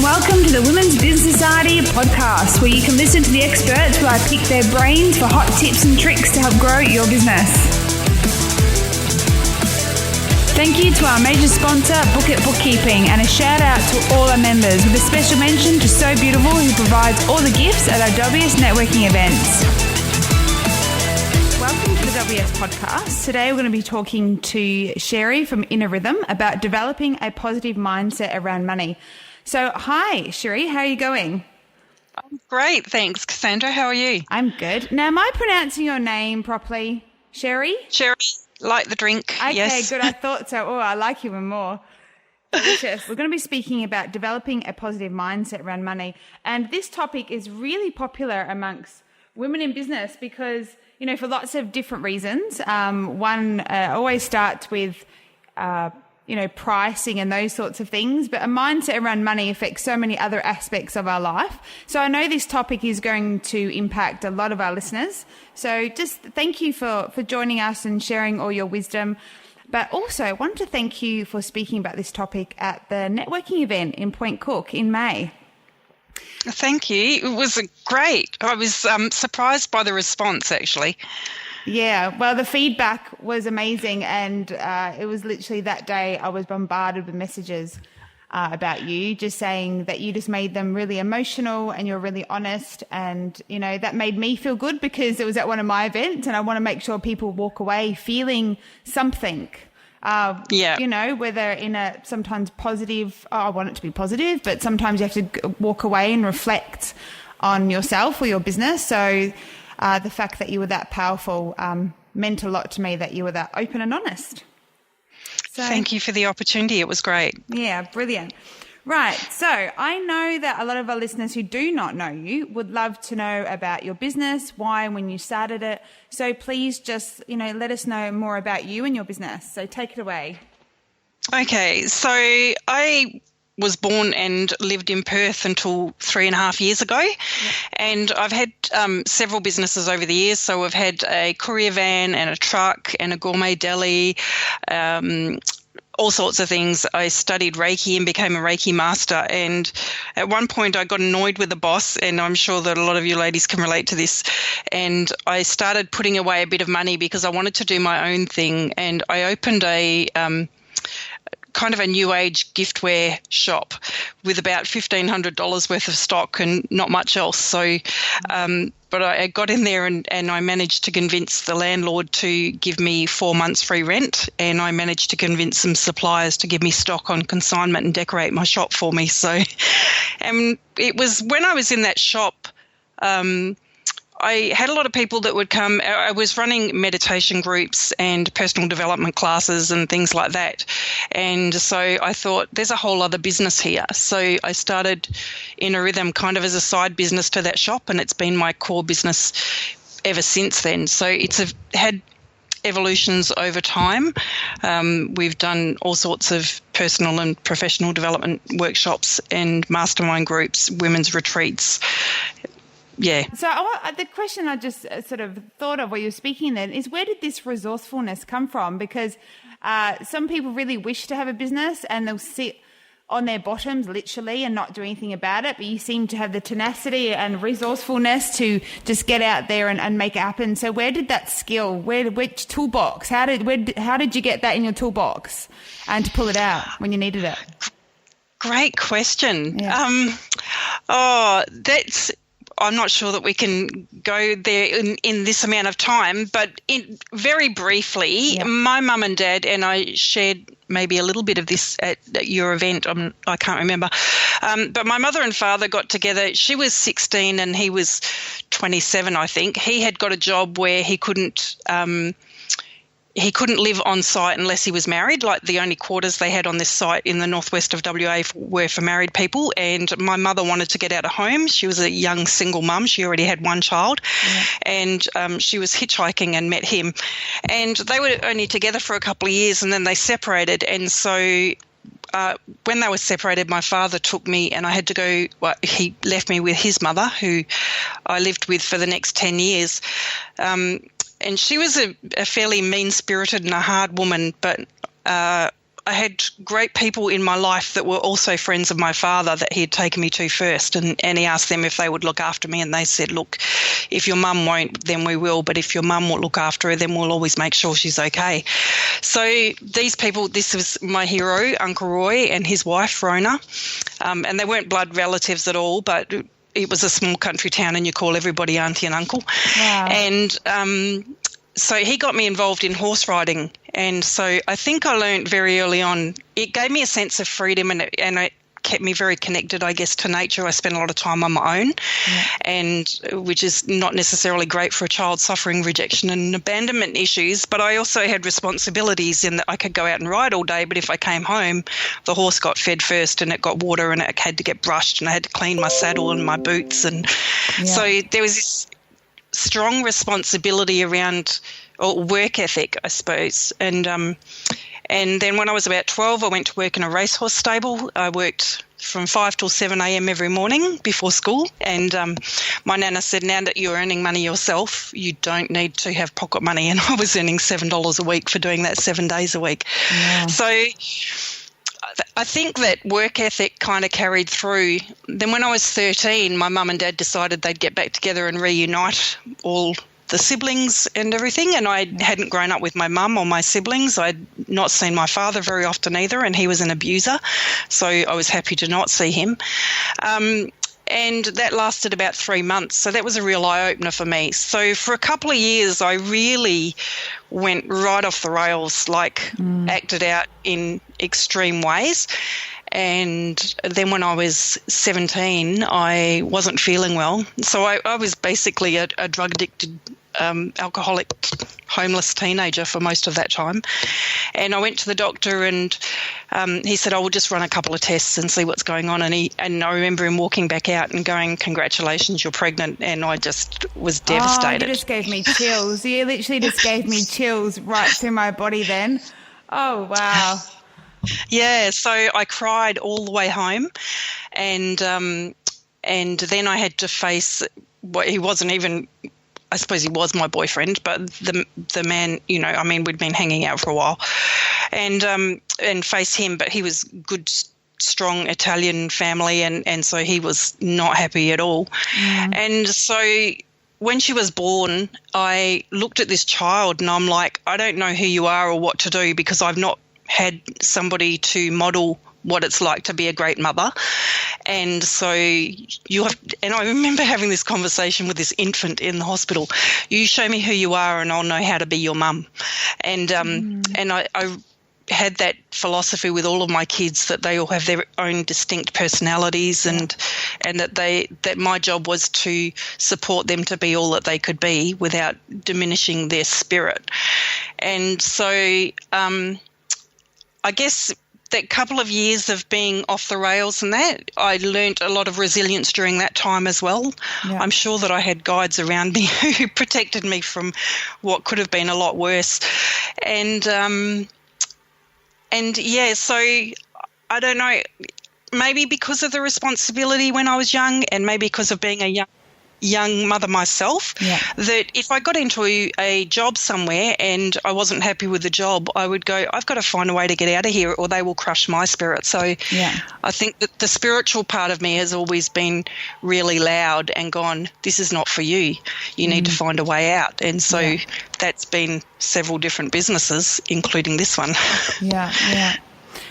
welcome to the Women's Business Society podcast, where you can listen to the experts where I pick their brains for hot tips and tricks to help grow your business. Thank you to our major sponsor, Book It Bookkeeping, and a shout out to all our members, with a special mention to So Beautiful, who provides all the gifts at our WBS networking events. Welcome to the WBS podcast. Today we're going to be talking to Sherry from Inner Rhythm about developing a positive mindset around money. So, hi, Sherry, how are you going? I'm great, thanks. Cassandra, how are you? I'm good. Now, am I pronouncing your name properly? Sherry? Sherry, like the drink, okay, yes. Good. I thought so. Oh, I like you even more. Delicious. We're going to be speaking about developing a positive mindset around money. And this topic is really popular amongst women in business because, you know, for lots of different reasons. One always starts with pricing and those sorts of things, but a mindset around money affects so many other aspects of our life. So I know this topic is going to impact a lot of our listeners. So just thank you for joining us and sharing all your wisdom. But also I wanted to thank you for speaking about this topic at the networking event in Point Cook in May. Thank you. It was great. I was surprised by the response, actually. Yeah, well, the feedback was amazing, and it was literally that day I was bombarded with messages about you, just saying that you just made them really emotional and you're really honest, and, you know, that made me feel good because it was at one of my events, and I want to make sure people walk away feeling something. You know, whether in a sometimes positive, I want it to be positive, but sometimes you have to walk away and reflect on yourself or your business. So the fact that you were that powerful meant a lot to me, that you were that open and honest. So, thank you for the opportunity. It was great. Yeah, brilliant. Right. So I know that a lot of our listeners who do not know you would love to know about your business, why and when you started it. So please just, let us know more about you and your business. So take it away. Okay. So I was born and lived in Perth until 3.5 years ago. Yep. And I've had several businesses over the years. So I've had a courier van and a truck and a gourmet deli, all sorts of things. I studied Reiki and became a Reiki master. And at one point I got annoyed with the boss, and I'm sure that a lot of you ladies can relate to this. And I started putting away a bit of money because I wanted to do my own thing. And I opened a kind of a new age giftware shop with about $1,500 worth of stock and not much else. So, but I got in there and I managed to convince the landlord to give me 4 months free rent, and I managed to convince some suppliers to give me stock on consignment and decorate my shop for me. So, and it was when I was in that shop, I had a lot of people that would come. I was running meditation groups and personal development classes and things like that. And so I thought, there's a whole other business here. So I started Inner Rhythm kind of as a side business to that shop, and it's been my core business ever since then. So it's had evolutions over time. We've done all sorts of personal and professional development workshops and mastermind groups, women's retreats. Yeah. So the question I just sort of thought of while you were speaking then is, where did this resourcefulness come from? Because some people really wish to have a business and they'll sit on their bottoms literally and not do anything about it, but you seem to have the tenacity and resourcefulness to just get out there and make it happen. So where did that skill, which toolbox, how did you get that in your toolbox and to pull it out when you needed it? Great question. Yeah. I'm not sure that we can go there in this amount of time, but very briefly, My mum and dad, and I shared maybe a little bit of this at your event, I can't remember, but my mother and father got together. She was 16 and he was 27, I think. He had got a job where he couldn't live on site unless he was married. Like, the only quarters they had on this site in the northwest of WA were for married people. And my mother wanted to get out of home. She was a young single mum. She already had one child. Yeah. And she was hitchhiking and met him. And they were only together for a couple of years and then they separated. And so when they were separated, my father took me and I had to go, he left me with his mother, who I lived with for the next 10 years. And she was a fairly mean-spirited and a hard woman, but I had great people in my life that were also friends of my father that he had taken me to first, and he asked them if they would look after me, and they said, look, if your mum won't, then we will, but if your mum will look after her, then we'll always make sure she's okay. So these people, this was my hero, Uncle Roy, and his wife, Rona, and they weren't blood relatives at all, but it was a small country town and you call everybody auntie and uncle. Wow. And so he got me involved in horse riding. And so I think I learned very early on, it gave me a sense of freedom, and it kept me very connected, I guess, to nature. I spent a lot of time on my own, and which is not necessarily great for a child suffering rejection and abandonment issues. But I also had responsibilities in that I could go out and ride all day, but if I came home, the horse got fed first and it got water and it had to get brushed and I had to clean my saddle and my boots. And so there was this strong responsibility around work ethic, I suppose. And then when I was about 12, I went to work in a racehorse stable. I worked from 5 till 7 a.m. every morning before school. And my nana said, now that you're earning money yourself, you don't need to have pocket money. And I was earning $7 a week for doing that 7 days a week. Yeah. So I think that work ethic kind of carried through. Then when I was 13, my mum and dad decided they'd get back together and reunite all the siblings and everything, and I hadn't grown up with my mum or my siblings. I'd not seen my father very often either, and he was an abuser, so I was happy to not see him. And that lasted about 3 months, so that was a real eye-opener for me. So for a couple of years, I really went right off the rails, acted out in extreme ways. And then when I was 17, I wasn't feeling well. So I was basically a drug-addicted, alcoholic, homeless teenager for most of that time. And I went to the doctor and he said, we'll just run a couple of tests and see what's going on. And I remember him walking back out and going, congratulations, you're pregnant. And I just was devastated. Oh, you just gave me chills. You literally just gave me chills right through my body then. Oh, wow. Yeah, so I cried all the way home, and then I had to face what he wasn't even. I suppose he was my boyfriend, but the man, I mean, we'd been hanging out for a while, and face him. But he was good, strong Italian family, and so he was not happy at all, and so. When she was born, I looked at this child and I'm like, I don't know who you are or what to do because I've not had somebody to model what it's like to be a great mother. And so and I remember having this conversation with this infant in the hospital. You show me who you are and I'll know how to be your mum. And I had that philosophy with all of my kids that they all have their own distinct personalities and that my job was to support them to be all that they could be without diminishing their spirit. And so I guess that couple of years of being off the rails and that, I learnt a lot of resilience during that time as well. Yeah. I'm sure that I had guides around me who protected me from what could have been a lot worse. And yeah, so I don't know, maybe because of the responsibility when I was young and maybe because of being a young mother myself, that if I got into a job somewhere and I wasn't happy with the job, I would go, I've got to find a way to get out of here or they will crush my spirit. So I think that the spiritual part of me has always been really loud and gone, this is not for you. You need to find a way out. And so that's been several different businesses, including this one. Yeah.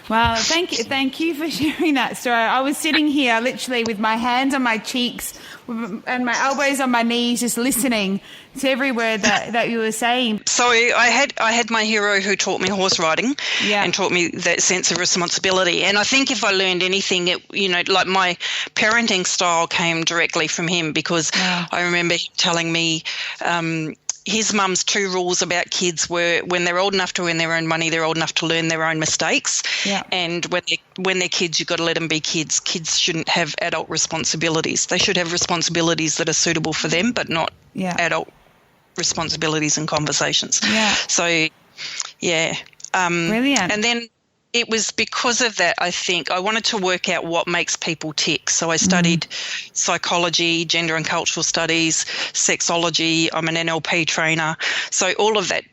Well, thank you for sharing that story. I was sitting here literally with my hands on my cheeks and my elbows on my knees, just listening to every word that you were saying. So I had my hero who taught me horse riding and taught me that sense of responsibility. And I think if I learned anything, like my parenting style came directly from him because I remember him telling me his mum's 2 rules about kids were when they're old enough to earn their own money, they're old enough to learn their own mistakes. Yeah. And when they're kids, you've got to let them be kids. Kids shouldn't have adult responsibilities. They should have responsibilities that are suitable for them, but not adult responsibilities and conversations. Yeah. So, brilliant. And then it was because of that, I think, I wanted to work out what makes people tick. So I studied psychology, gender and cultural studies, sexology. I'm an NLP trainer. So all of that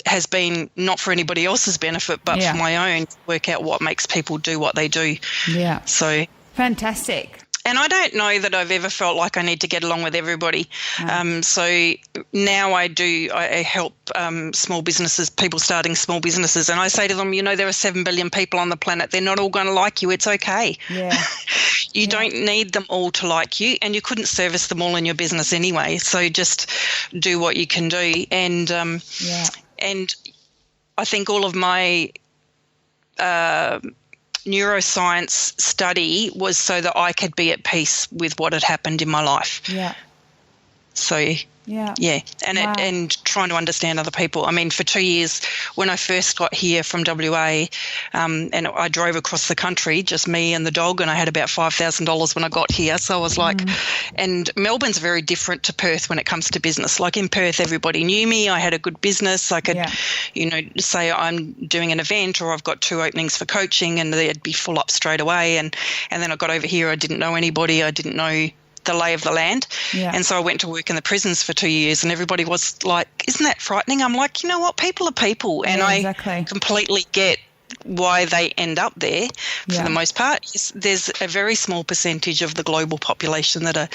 has been not for anybody else's benefit, but for my own, to work out what makes people do what they do. Yeah. So fantastic. And I don't know that I've ever felt like I need to get along with everybody. So now I help small businesses, people starting small businesses, and I say to them, there are 7 billion people on the planet. They're not all going to like you. It's okay. Yeah. You don't need them all to like you, and you couldn't service them all in your business anyway. So just do what you can do. And and I think all of my neuroscience study was so that I could be at peace with what had happened in my life. Yeah. So and trying to understand other people. I mean, for 2 years when I first got here from WA, and I drove across the country, just me and the dog, and I had about $5,000 when I got here. So I was like, and Melbourne's very different to Perth when it comes to business. Like in Perth, everybody knew me. I had a good business. I could, say I'm doing an event or I've got 2 openings for coaching, and they'd be full up straight away. And then I got over here, I didn't know anybody. I didn't know the lay of the land. And so I went to work in the prisons for 2 years, and everybody was like, isn't that frightening? I'm like, you know what, people are people, and I completely get why they end up there for the most part. There's a very small percentage of the global population that are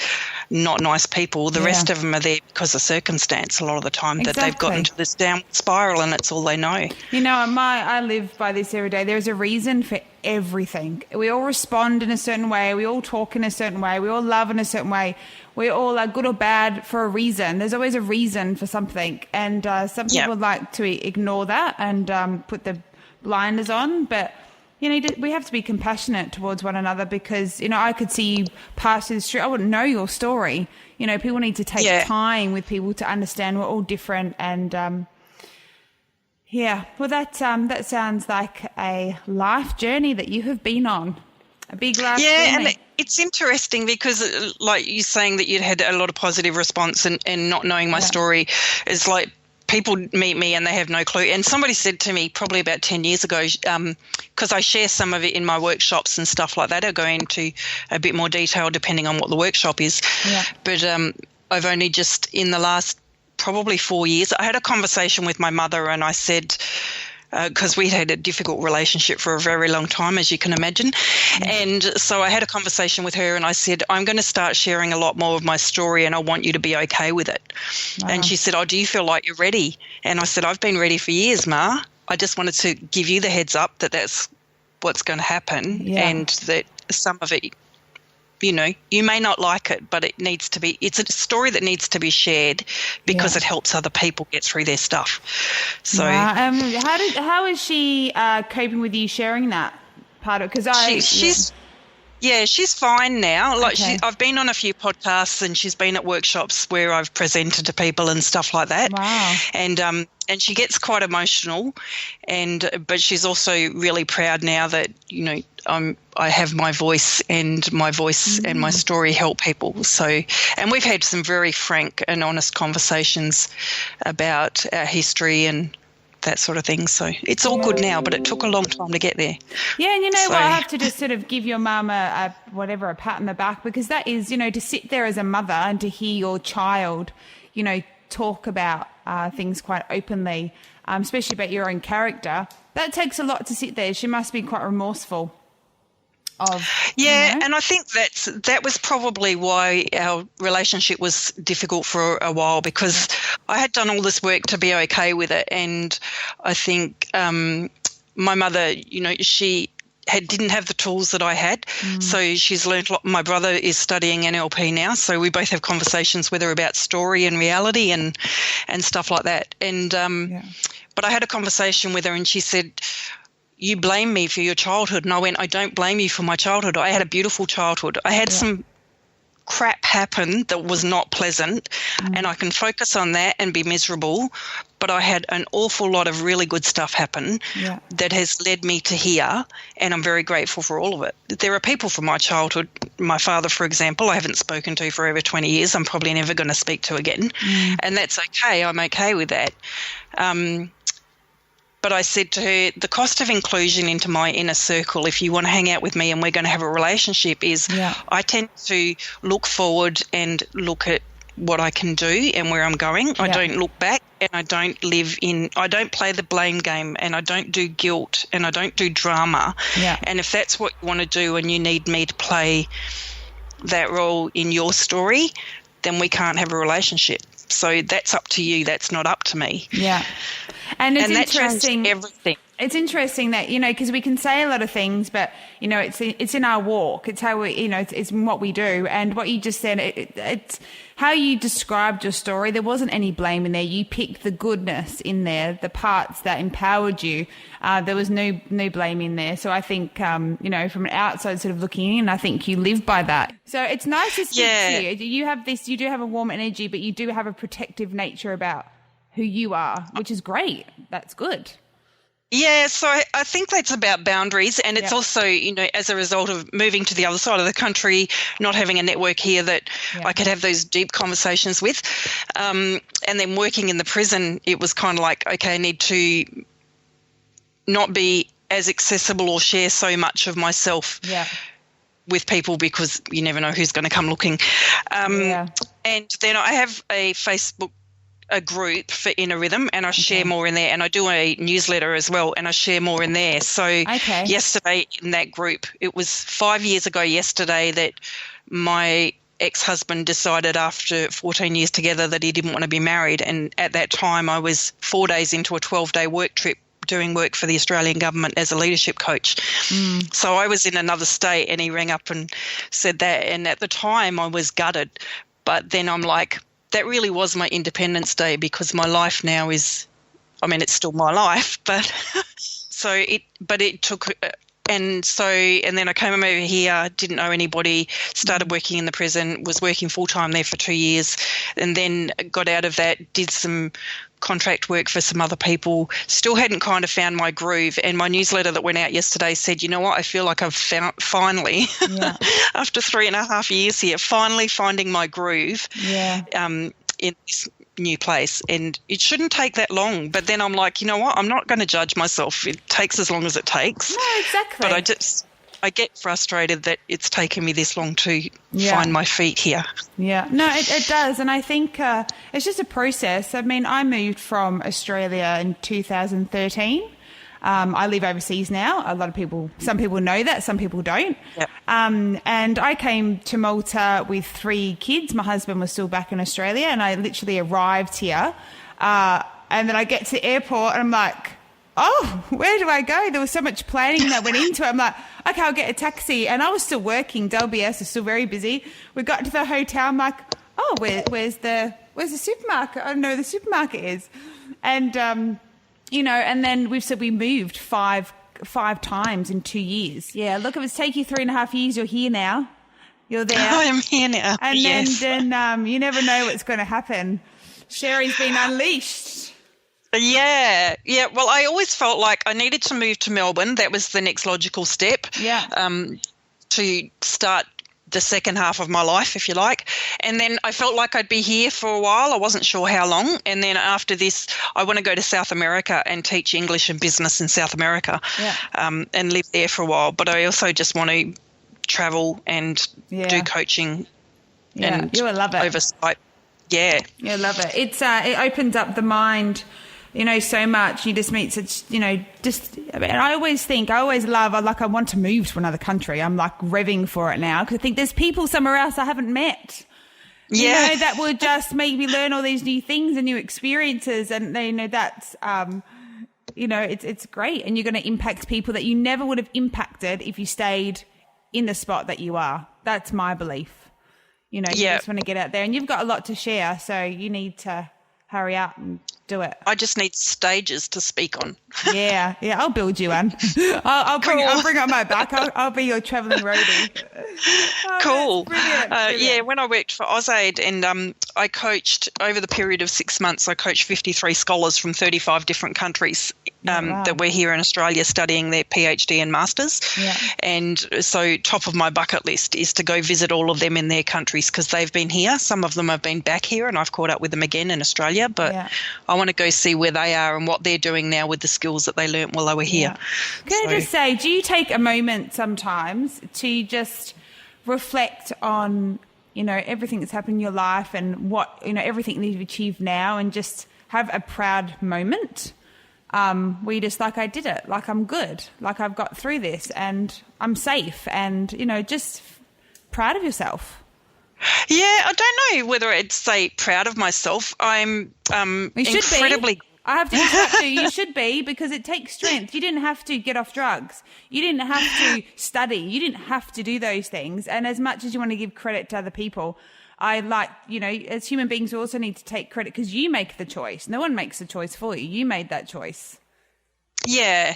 not nice people. The rest of them are there because of circumstance a lot of the time, that they've got into this downward spiral and it's all they know. I live by this every day. There's a reason for everything. We all respond in a certain way. We all talk in a certain way. We all love in a certain way. We all are good or bad for a reason. There's always a reason for something. And some people like to ignore that and put the blinders on, but we have to be compassionate towards one another, because I could see you pass through the street, I wouldn't know your story. People need to take time with people to understand we're all different. And well, that sounds like a life journey that you have been on, a big life journey. And it's interesting because, like you're saying that you'd had a lot of positive response, and not knowing my story is like, people meet me and they have no clue. And somebody said to me probably about 10 years ago, because I share some of it in my workshops and stuff like that, I go into a bit more detail depending on what the workshop is. But I've only just in the last probably 4 years, I had a conversation with my mother, and I said, because we had a difficult relationship for a very long time, as you can imagine. And so I had a conversation with her, and I said, I'm going to start sharing a lot more of my story, and I want you to be okay with it. And she said, do you feel like you're ready? And I said, I've been ready for years, Ma. I just wanted to give you the heads up that that's what's going to happen, and that some of it, you may not like it, but it needs to be, it's a story that needs to be shared because it helps other people get through their stuff. So how is she coping with you sharing that part of, because she's fine now. Like I've been on a few podcasts, and she's been at workshops where I've presented to people and stuff like that. Wow. And she gets quite emotional, but she's also really proud now that I have my voice, and my voice and my story help people. So, and we've had some very frank and honest conversations about our history and that sort of thing. So it's all good now, but it took a long time to get there. Yeah, and what, I have to just sort of give your mum a pat on the back, because that is, to sit there as a mother and to hear your child, talk about things quite openly, especially about your own character, that takes a lot to sit there. She must be quite remorseful. And I think that was probably why our relationship was difficult for a while, because I had done all this work to be okay with it. And I think my mother, she didn't have the tools that I had. So she's learned a lot. My brother is studying NLP now, so we both have conversations with her about story and reality and stuff like that. And but I had a conversation with her, and she said, you blame me for your childhood. And I went, I don't blame you for my childhood. I had a beautiful childhood. I had some crap happen that was not pleasant, and I can focus on that and be miserable. But I had an awful lot of really good stuff happen that has led me to here, and I'm very grateful for all of it. There are people from my childhood, my father, for example, I haven't spoken to for over 20 years. I'm probably never going to speak to again, and that's okay. I'm okay with that. But I said to her, the cost of inclusion into my inner circle, if you want to hang out with me and we're going to have a relationship, is I tend to look forward and look at what I can do and where I'm going. I don't look back, and I don't play the blame game, and I don't do guilt, and I don't do drama. Yeah. And if that's what you want to do and you need me to play that role in your story, then we can't have a relationship. So that's up to you. That's not up to me. Yeah. And it's interesting. That changed everything. It's interesting that, because we can say a lot of things, but, it's in our walk. It's how we, it's in what we do. And what you just said, it's how you described your story. There wasn't any blame in there. You picked the goodness in there, the parts that empowered you. There was no blame in there. So I think, from an outside sort of looking in, I think you live by that. So it's nice to speak to you. You do have a warm energy, but you do have a protective nature about who you are, which is great. That's good. Yeah, so I think that's about boundaries, and it's also, as a result of moving to the other side of the country, not having a network here that I could have those deep conversations with, and then working in the prison, it was kind of like, okay, I need to not be as accessible or share so much of myself with people, because you never know who's going to come looking. And then I have a group for Inner Rhythm, and I share more in there, and I do a newsletter as well, and I share more in there. So yesterday in that group, it was 5 years ago yesterday that my ex-husband decided after 14 years together that he didn't want to be married, and at that time I was 4 days into a 12-day work trip doing work for the Australian government as a leadership coach. So I was in another state, and he rang up and said that, and at the time I was gutted, but then I'm like, that really was my Independence Day, because my life now is, it's still my life, but it took, and then I came over here, didn't know anybody, started working in the prison, was working full time there for 2 years, and then got out of that, did some contract work for some other people, still hadn't kind of found my groove. And my newsletter that went out yesterday said, you know what, I feel like I've finally, after 3.5 years here, finally finding my groove in this new place. And it shouldn't take that long. But then I'm like, you know what, I'm not going to judge myself. It takes as long as it takes. No, exactly. But I get frustrated that it's taken me this long to find my feet here. Yeah. No, it does. And I think it's just a process. I moved from Australia in 2013. I live overseas now. Some people know that, some people don't. Yep. And I came to Malta with 3 kids. My husband was still back in Australia, and I literally arrived here. And then I get to the airport and I'm like, oh, where do I go? There was so much planning that went into it. I'm like, okay, I'll get a taxi. And I was still working. WBS was still very busy. We got to the hotel. I'm like, oh, where's the supermarket? I don't know where the supermarket is. And, and then we moved five times in 2 years. Yeah, look, if it's taken you 3.5 years, you're here now. You're there. I am here now. And then you never know what's going to happen. Sherry's been unleashed. Yeah. Well, I always felt like I needed to move to Melbourne. That was the next logical step. To start the second half of my life, if you like. And then I felt like I'd be here for a while. I wasn't sure how long. And then after this, I want to go to South America and teach English and business in South America, and live there for a while. But I also just want to travel and do coaching and you will love it. Oversight. Yeah. You'll love it. It opens up the mind, so much. You just meet such, I always love, I want to move to another country. I'm like revving for it now, because I think there's people somewhere else I haven't met. That would just make me learn all these new things and new experiences. And that's, it's great. And you're going to impact people that you never would have impacted if you stayed in the spot that you are. That's my belief. You just want to get out there, and you've got a lot to share. So you need to hurry up and do it. I just need stages to speak on. Yeah, I'll build you one. I'll bring it on my back. I'll be your travelling roadie. Cool. Brilliant. When I worked for AusAid, and I coached over the period of 6 months, I coached 53 scholars from 35 different countries that were here in Australia studying their PhD and Masters. Yeah. And so top of my bucket list is to go visit all of them in their countries, because they've been here. Some of them have been back here, and I've caught up with them again in Australia. But I want to go see where they are and what they're doing now with the skills that they learnt while they were here. Can I just say, do you take a moment sometimes to just reflect on everything that's happened in your life and what, everything that you've achieved now, and just have a proud moment where you're just like, I did it, like I'm good, like I've got through this and I'm safe, and, just proud of yourself. Yeah, I don't know whether I'd say proud of myself. I'm incredibly... I have to interrupt you. You should be, because it takes strength. You didn't have to get off drugs. You didn't have to study. You didn't have to do those things. And as much as you want to give credit to other people, as human beings, we also need to take credit, because you make the choice. No one makes the choice for you. You made that choice. Yeah.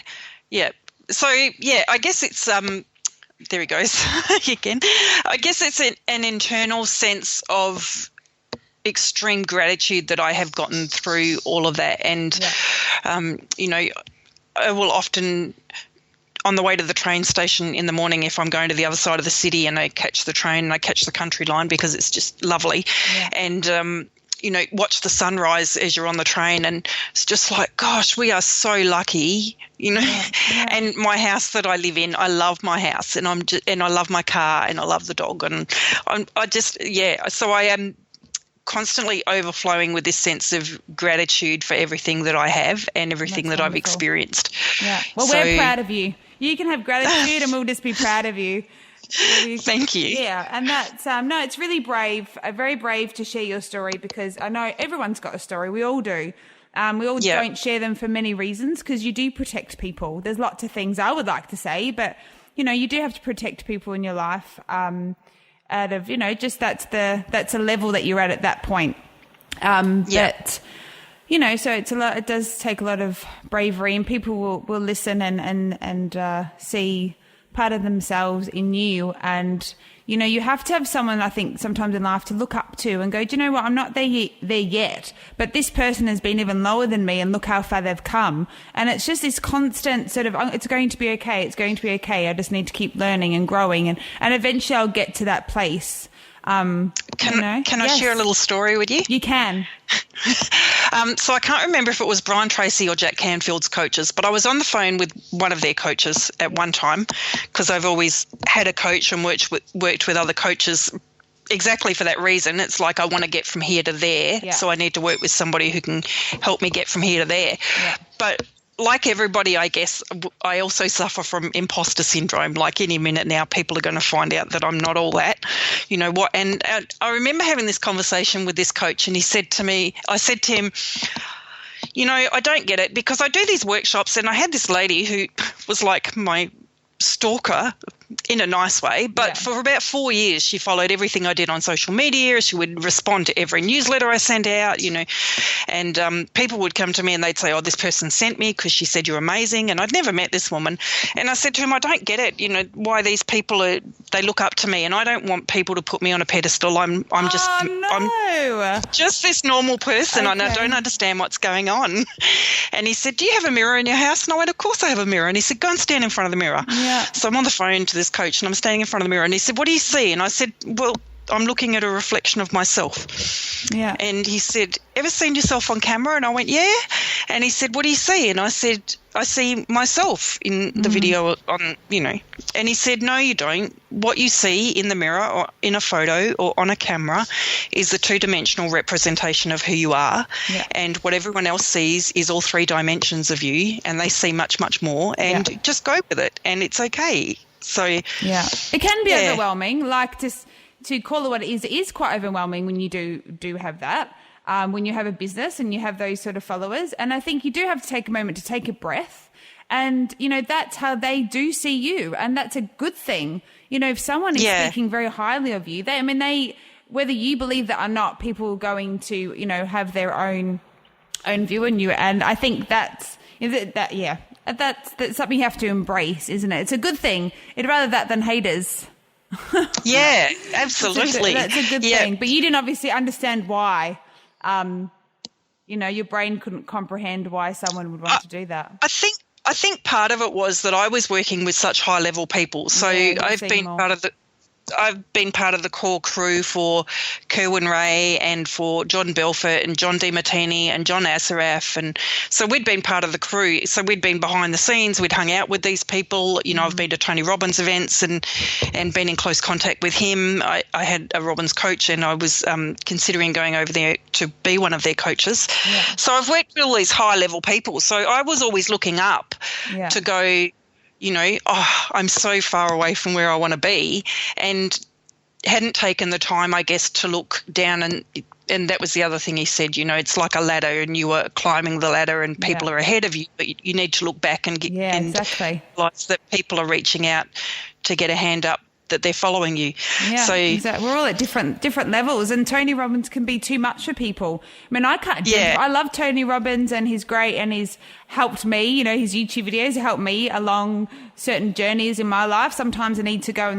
Yeah. So, yeah, I guess it's, there he goes again. I guess it's an internal sense of extreme gratitude that I have gotten through all of that. And, I will often, on the way to the train station in the morning, if I'm going to the other side of the city and I catch the train and I catch the country line because it's just lovely, and, watch the sunrise as you're on the train, and it's just like, gosh, we are so lucky, And my house that I live in, I love my house, and I love my car, and I love the dog, and so I am constantly overflowing with this sense of gratitude for everything that I have and everything that I've experienced. Yeah. Well, we're proud of you. You can have gratitude and we'll just be proud of you. Thank you. Yeah, and that's it's really brave, very brave to share your story, because I know everyone's got a story. We all do. We all don't share them for many reasons, because you do protect people. There's lots of things I would like to say, but you do have to protect people in your life. Out of just that's a level that you're at that point. But so it's a lot. It does take a lot of bravery, and people will listen and see part of themselves in you. And you have to have someone, I think, sometimes in life to look up to and go, do you know what? I'm not there yet, but this person has been even lower than me, and look how far they've come. And it's just this constant sort of, it's going to be okay. It's going to be okay. I just need to keep learning and growing, and eventually I'll get to that place. Can I share a little story with you? You can. So I can't remember if it was Brian Tracy or Jack Canfield's coaches, but I was on the phone with one of their coaches at one time, because I've always had a coach and worked with other coaches exactly for that reason. It's like I want to get from here to there, so I need to work with somebody who can help me get from here to there. Yeah. But like everybody, I guess, I also suffer from imposter syndrome. Like any minute now, people are going to find out that I'm not all that, And I remember having this conversation with this coach, and I said to him, I don't get it, because I do these workshops, and I had this lady who was like my stalker in a nice way, but for about 4 years she followed everything I did on social media. She would respond to every newsletter I sent out, and people would come to me and they'd say, oh, this person sent me because she said you're amazing, and I'd never met this woman. And I said to him, I don't get it, why these people they look up to me, and I don't want people to put me on a pedestal. I'm just this normal person, and I don't understand what's going on. And he said, do you have a mirror in your house? And I went, of course I have a mirror. And he said, go and stand in front of the mirror. Yeah. So I'm on the phone to this coach, and I'm standing in front of the mirror, and he said, what do you see? And I said, well, I'm looking at a reflection of myself. Yeah. And he said, ever seen yourself on camera? And I went, yeah. And he said, what do you see? And I said, I see myself in the video on, And he said, no, you don't. What you see in the mirror or in a photo or on a camera is the two-dimensional representation of who you are. Yeah. And what everyone else sees is all three dimensions of you, and they see much, much more. And just go with it, and it's okay. So yeah, it can be overwhelming. Like to call it what it is quite overwhelming when you do have that. When you have a business and you have those sort of followers. And I think you do have to take a moment to take a breath. And, that's how they do see you. And that's a good thing. If someone is speaking very highly of you, whether you believe that or not, people are going to, have their own view on you. And I think that's something you have to embrace, isn't it? It's a good thing. I'd rather that than haters. Yeah, absolutely. That's a good thing. But you didn't obviously understand why. Your brain couldn't comprehend why someone would want to do that. I think part of it was that I was working with such high level people. So I've been part of I've been part of the core crew for Kerwin Ray and for John Belfort and John DiMartini and John Asaraf. And so we'd been part of the crew. So we'd been behind the scenes. We'd hung out with these people. I've been to Tony Robbins events and been in close contact with him. I had a Robbins coach, and I was considering going over there to be one of their coaches. Yeah. So I've worked with all these high-level people. So I was always looking up to go, I'm so far away from where I want to be, and hadn't taken the time, I guess, to look down. And that was the other thing he said, it's like a ladder, and you are climbing the ladder and people are ahead of you, but you need to look back and exactly. realize that people are reaching out to get a hand up, that they're following you. Yeah, so exactly. We're all at different levels, and Tony Robbins can be too much for people. I mean, I can't. Yeah. I love Tony Robbins, and he's great, and he's helped me. His YouTube videos helped me along certain journeys in my life. Sometimes I need to go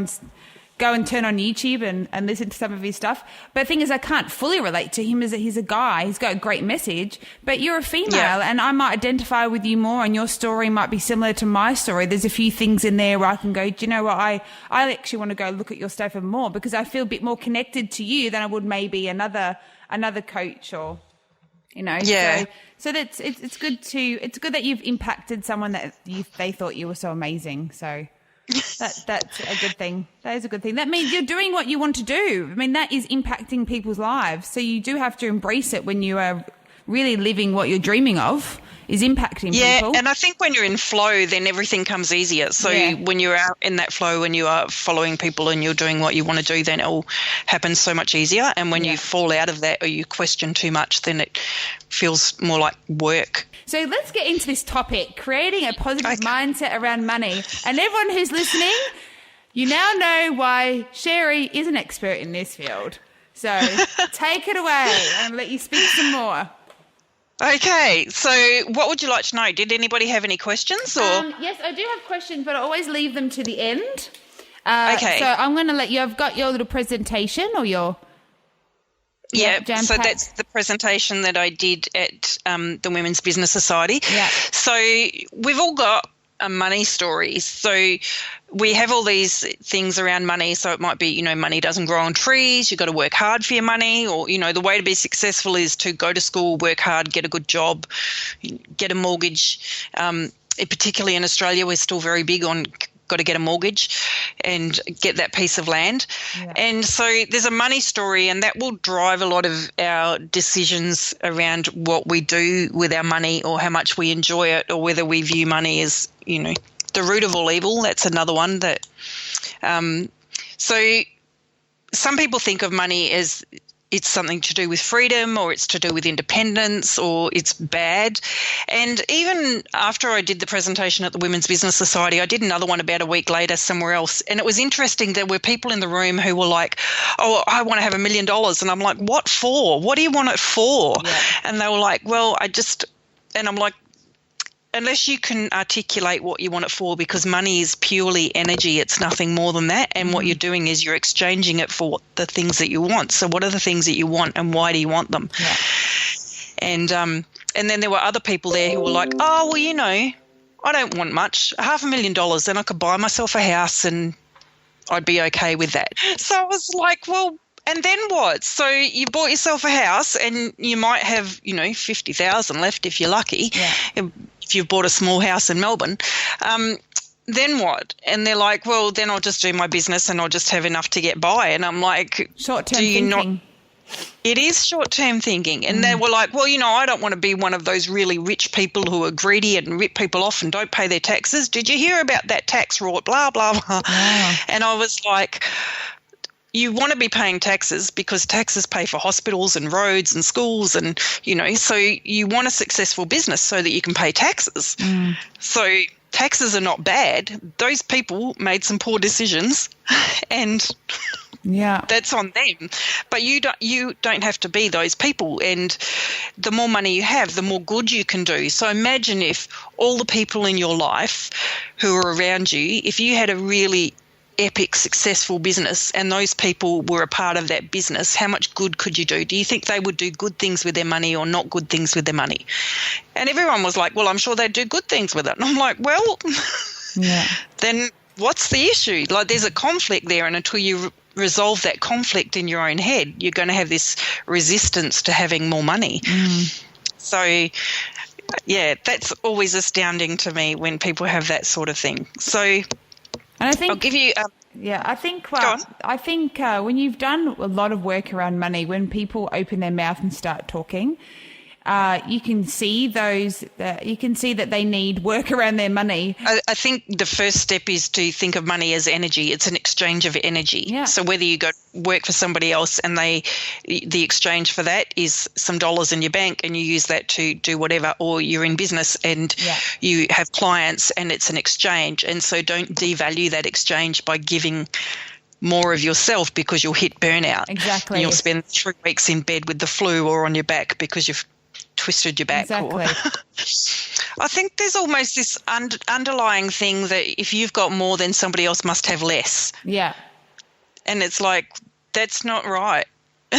and turn on YouTube and listen to some of his stuff. But the thing is, I can't fully relate to him as he's a guy. He's got a great message, but you're a female and I might identify with you more, and your story might be similar to my story. There's a few things in there where I can go, do you know what? I actually want to go look at your stuff even more, because I feel a bit more connected to you than I would maybe another coach or, Yeah. So that's, it's good that you've impacted someone that they thought you were so amazing. So that's a good thing. That is a good thing. That means you're doing what you want to do. I mean, that is impacting people's lives. So you do have to embrace it when you are really living what you're dreaming of, is impacting people. Yeah, and I think when you're in flow, then everything comes easier. So when you're out in that flow and you are following people and you're doing what you want to do, then it all happens so much easier. And when you fall out of that or you question too much, then it feels more like work. So let's get into this topic, creating a positive mindset around money. And everyone who's listening, you now know why Sherry is an expert in this field. So take it away and let you speak some more. Okay, so what would you like to know? Did anybody have any questions? Or yes, I do have questions, but I always leave them to the end. Okay. So I'm going to let you, I've got your little presentation or your... Yeah, so that's the presentation that I did at the Women's Business Society. Yeah. So we've all got a money story. So we have all these things around money. So it might be, money doesn't grow on trees. You've got to work hard for your money, or, the way to be successful is to go to school, work hard, get a good job, get a mortgage. Particularly in Australia, we're still very big on got to get a mortgage and get that piece of land. Yeah. And so there's a money story, and that will drive a lot of our decisions around what we do with our money, or how much we enjoy it, or whether we view money as, the root of all evil. That's another one that so some people think of money as it's something to do with freedom, or it's to do with independence, or it's bad. And even after I did the presentation at the Women's Business Society, I did another one about a week later somewhere else. And it was interesting. There were people in the room who were like, oh, I want to have $1 million. And I'm like, what for? What do you want it for? Yeah. And they were like, well, and I'm like, unless you can articulate what you want it for, because money is purely energy, it's nothing more than that. And what you're doing is you're exchanging it for the things that you want. So what are the things that you want, and why do you want them? Yeah. And then there were other people there who were like, oh, well, I don't want much, $500,000, then I could buy myself a house and I'd be okay with that. So I was like, well, and then what? So you bought yourself a house and you might have, $50,000 left if you're lucky. Yeah. If you've bought a small house in Melbourne, then what? And they're like, well, then I'll just do my business and I'll just have enough to get by. And I'm like, short-term thinking. It is short-term thinking. And they were like, well, I don't want to be one of those really rich people who are greedy and rip people off and don't pay their taxes. Did you hear about that tax rort? Blah, blah, blah. Wow. And I was like, you want to be paying taxes because taxes pay for hospitals and roads and schools and, so you want a successful business so that you can pay taxes. So taxes are not bad. Those people made some poor decisions and that's on them. But you don't have to be those people. And the more money you have, the more good you can do. So imagine if all the people in your life who are around you, if you had a really epic, successful business and those people were a part of that business, how much good could you do? Do you think they would do good things with their money or not good things with their money? And everyone was like, well, I'm sure they'd do good things with it. And I'm like, well, then what's the issue? Like, there's a conflict there, and until you resolve that conflict in your own head, you're going to have this resistance to having more money. So, yeah, that's always astounding to me when people have that sort of thing. So, And I think, I'll give you. I think when you've done a lot of work around money, when people open their mouth and start talking, you can see that they need work around their money. I think the first step is to think of money as energy. It's an exchange of energy. Yeah. So whether you go work for somebody else and the exchange for that is some dollars in your bank and you use that to do whatever, or you're in business and you have clients and it's an exchange. And so don't devalue that exchange by giving more of yourself, because you'll hit burnout. Exactly. And you'll spend 3 weeks in bed with the flu or on your back because you've twisted your back. Exactly. I think there's almost this underlying thing that if you've got more, then somebody else must have less. Yeah. And it's like, that's not right. No,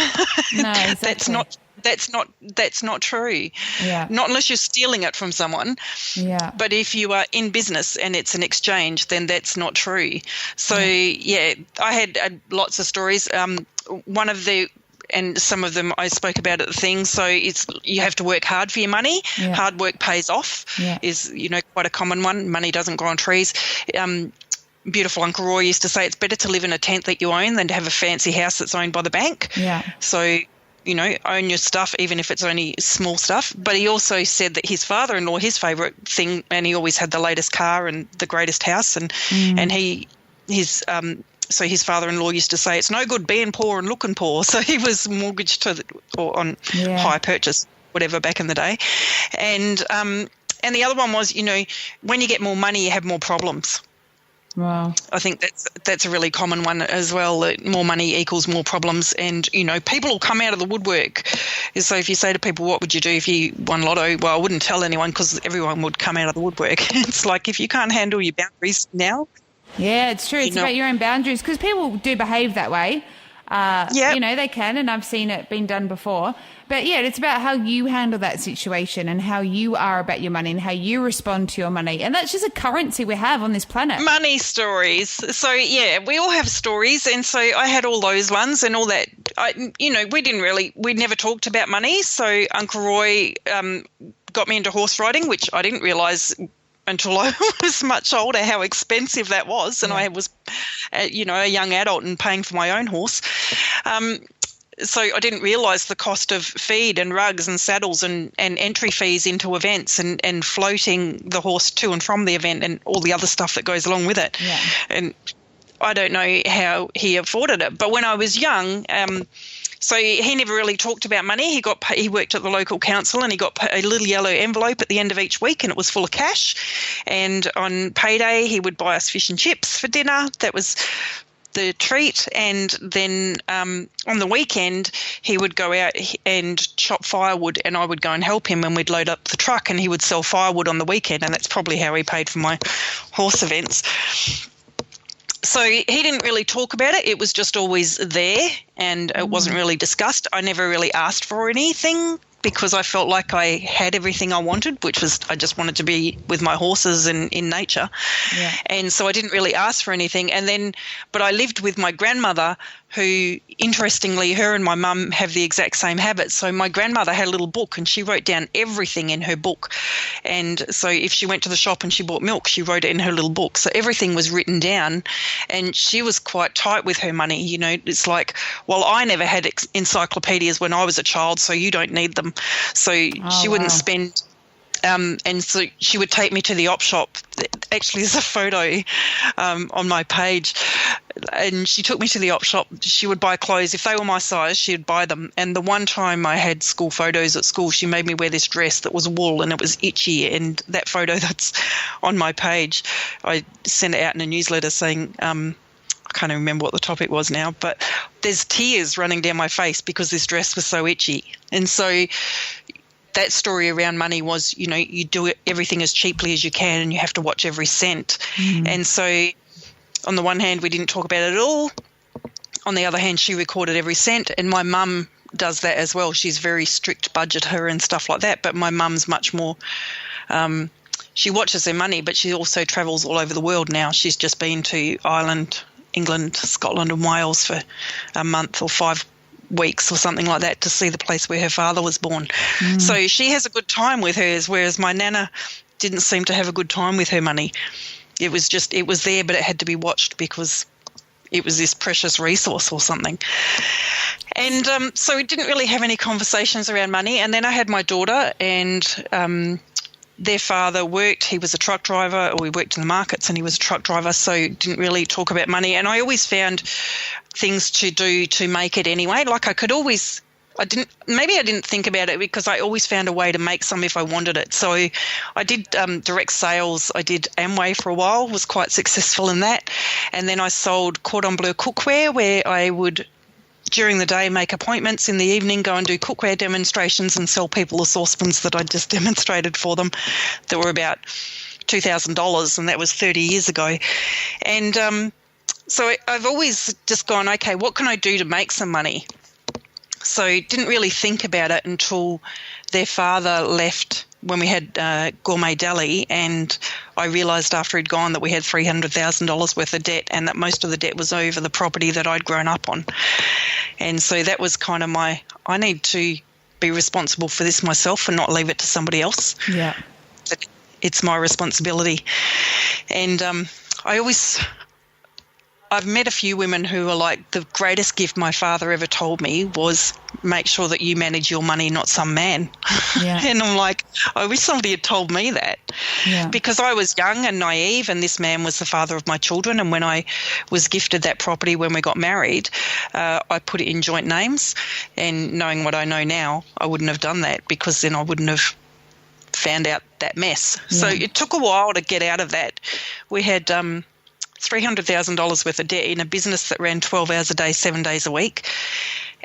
exactly. That's not true. Yeah. Not unless you're stealing it from someone. Yeah. But if you are in business and it's an exchange, then that's not true. So yeah, I had lots of stories. One of the, and some of them I spoke about at the thing. So it's, you have to work hard for your money. Yeah. Hard work pays off is, quite a common one. Money doesn't grow on trees. Beautiful Uncle Roy used to say it's better to live in a tent that you own than to have a fancy house that's owned by the bank. Yeah. So, own your stuff, even if it's only small stuff. But he also said that his father-in-law, his favourite thing, and he always had the latest car and the greatest house, and so his father-in-law used to say, it's no good being poor and looking poor. So he was mortgaged on hire purchase, whatever, back in the day. And the other one was, when you get more money, you have more problems. Wow. I think that's a really common one as well, that more money equals more problems. And, people will come out of the woodwork. So if you say to people, what would you do if you won lotto? Well, I wouldn't tell anyone because everyone would come out of the woodwork. It's like, if you can't handle your boundaries now. Yeah, it's true. It's about your own boundaries, because people do behave that way. They can, and I've seen it been done before. But yeah, it's about how you handle that situation and how you are about your money and how you respond to your money. And that's just a currency we have on this planet. Money stories. So yeah, we all have stories. And so I had all those ones and all that. We never talked about money. So Uncle Roy got me into horse riding, which I didn't realise until I was much older how expensive that was. And I was, a young adult and paying for my own horse. So I didn't realise the cost of feed and rugs and saddles and entry fees into events and floating the horse to and from the event and all the other stuff that goes along with it. Yeah. And I don't know how he afforded it. But when I was young, so he never really talked about money. He worked at the local council and he got a little yellow envelope at the end of each week, and it was full of cash. And on payday, he would buy us fish and chips for dinner. That was the treat. And then on the weekend, he would go out and chop firewood, and I would go and help him, and we'd load up the truck, and he would sell firewood on the weekend, and that's probably how he paid for my horse events. So he didn't really talk about it. It was just always there, and it wasn't really discussed. I never really asked for anything because I felt like I had everything I wanted, which was I just wanted to be with my horses and in nature. Yeah. And so I didn't really ask for anything. But I lived with my grandmother, who, interestingly, her and my mum have the exact same habits. So my grandmother had a little book and she wrote down everything in her book. And so if she went to the shop and she bought milk, she wrote it in her little book. So everything was written down, and she was quite tight with her money. It's like, well, I never had encyclopedias when I was a child, so you don't need them. So she wouldn't spend... and so she would take me to the op shop. Actually, there's a photo on my page. And she took me to the op shop. She would buy clothes. If they were my size, she would buy them. And the one time I had school photos at school, she made me wear this dress that was wool and it was itchy. And that photo that's on my page, I sent it out in a newsletter saying, I can't even remember what the topic was now, but there's tears running down my face because this dress was so itchy. And so that story around money was, you do everything as cheaply as you can and you have to watch every cent. And so on the one hand, we didn't talk about it at all. On the other hand, she recorded every cent, and my mum does that as well. She's very strict budgeter and stuff like that, but my mum's much more she watches her money, but she also travels all over the world now. She's just been to Ireland, England, Scotland and Wales for a month or 5 weeks or something like that to see the place where her father was born. So she has a good time with hers, whereas my nana didn't seem to have a good time with her money. It was there, but it had to be watched because it was this precious resource or something. And so we didn't really have any conversations around money. And then I had my daughter, and their father worked. He was a truck driver, or we worked in the markets, and he was a truck driver, so didn't really talk about money. And I always found things to do to make it anyway. Like I didn't think about it because I always found a way to make some if I wanted it. So I did direct sales. I did Amway for a while, was quite successful in that. And then I sold cordon bleu cookware, where I would, during the day, make appointments, in the evening go and do cookware demonstrations and sell people the saucepans that I just demonstrated for them that were about $2,000, and that was 30 years ago. And so I've always just gone, okay, what can I do to make some money? So didn't really think about it until their father left when we had Gourmet Deli, and I realised after he'd gone that we had $300,000 worth of debt, and that most of the debt was over the property that I'd grown up on. And so that was kind of I need to be responsible for this myself and not leave it to somebody else. Yeah. It's my responsibility. And I've met a few women who are like, the greatest gift my father ever told me was make sure that you manage your money, not some man. Yeah. And I'm like, I wish somebody had told me that. Yeah. Because I was young and naive, and this man was the father of my children. And when I was gifted that property when we got married, I put it in joint names. And knowing what I know now, I wouldn't have done that, because then I wouldn't have found out that mess. Yeah. So it took a while to get out of that. We had $300,000 worth of debt in a business that ran 12 hours a day, 7 days a week.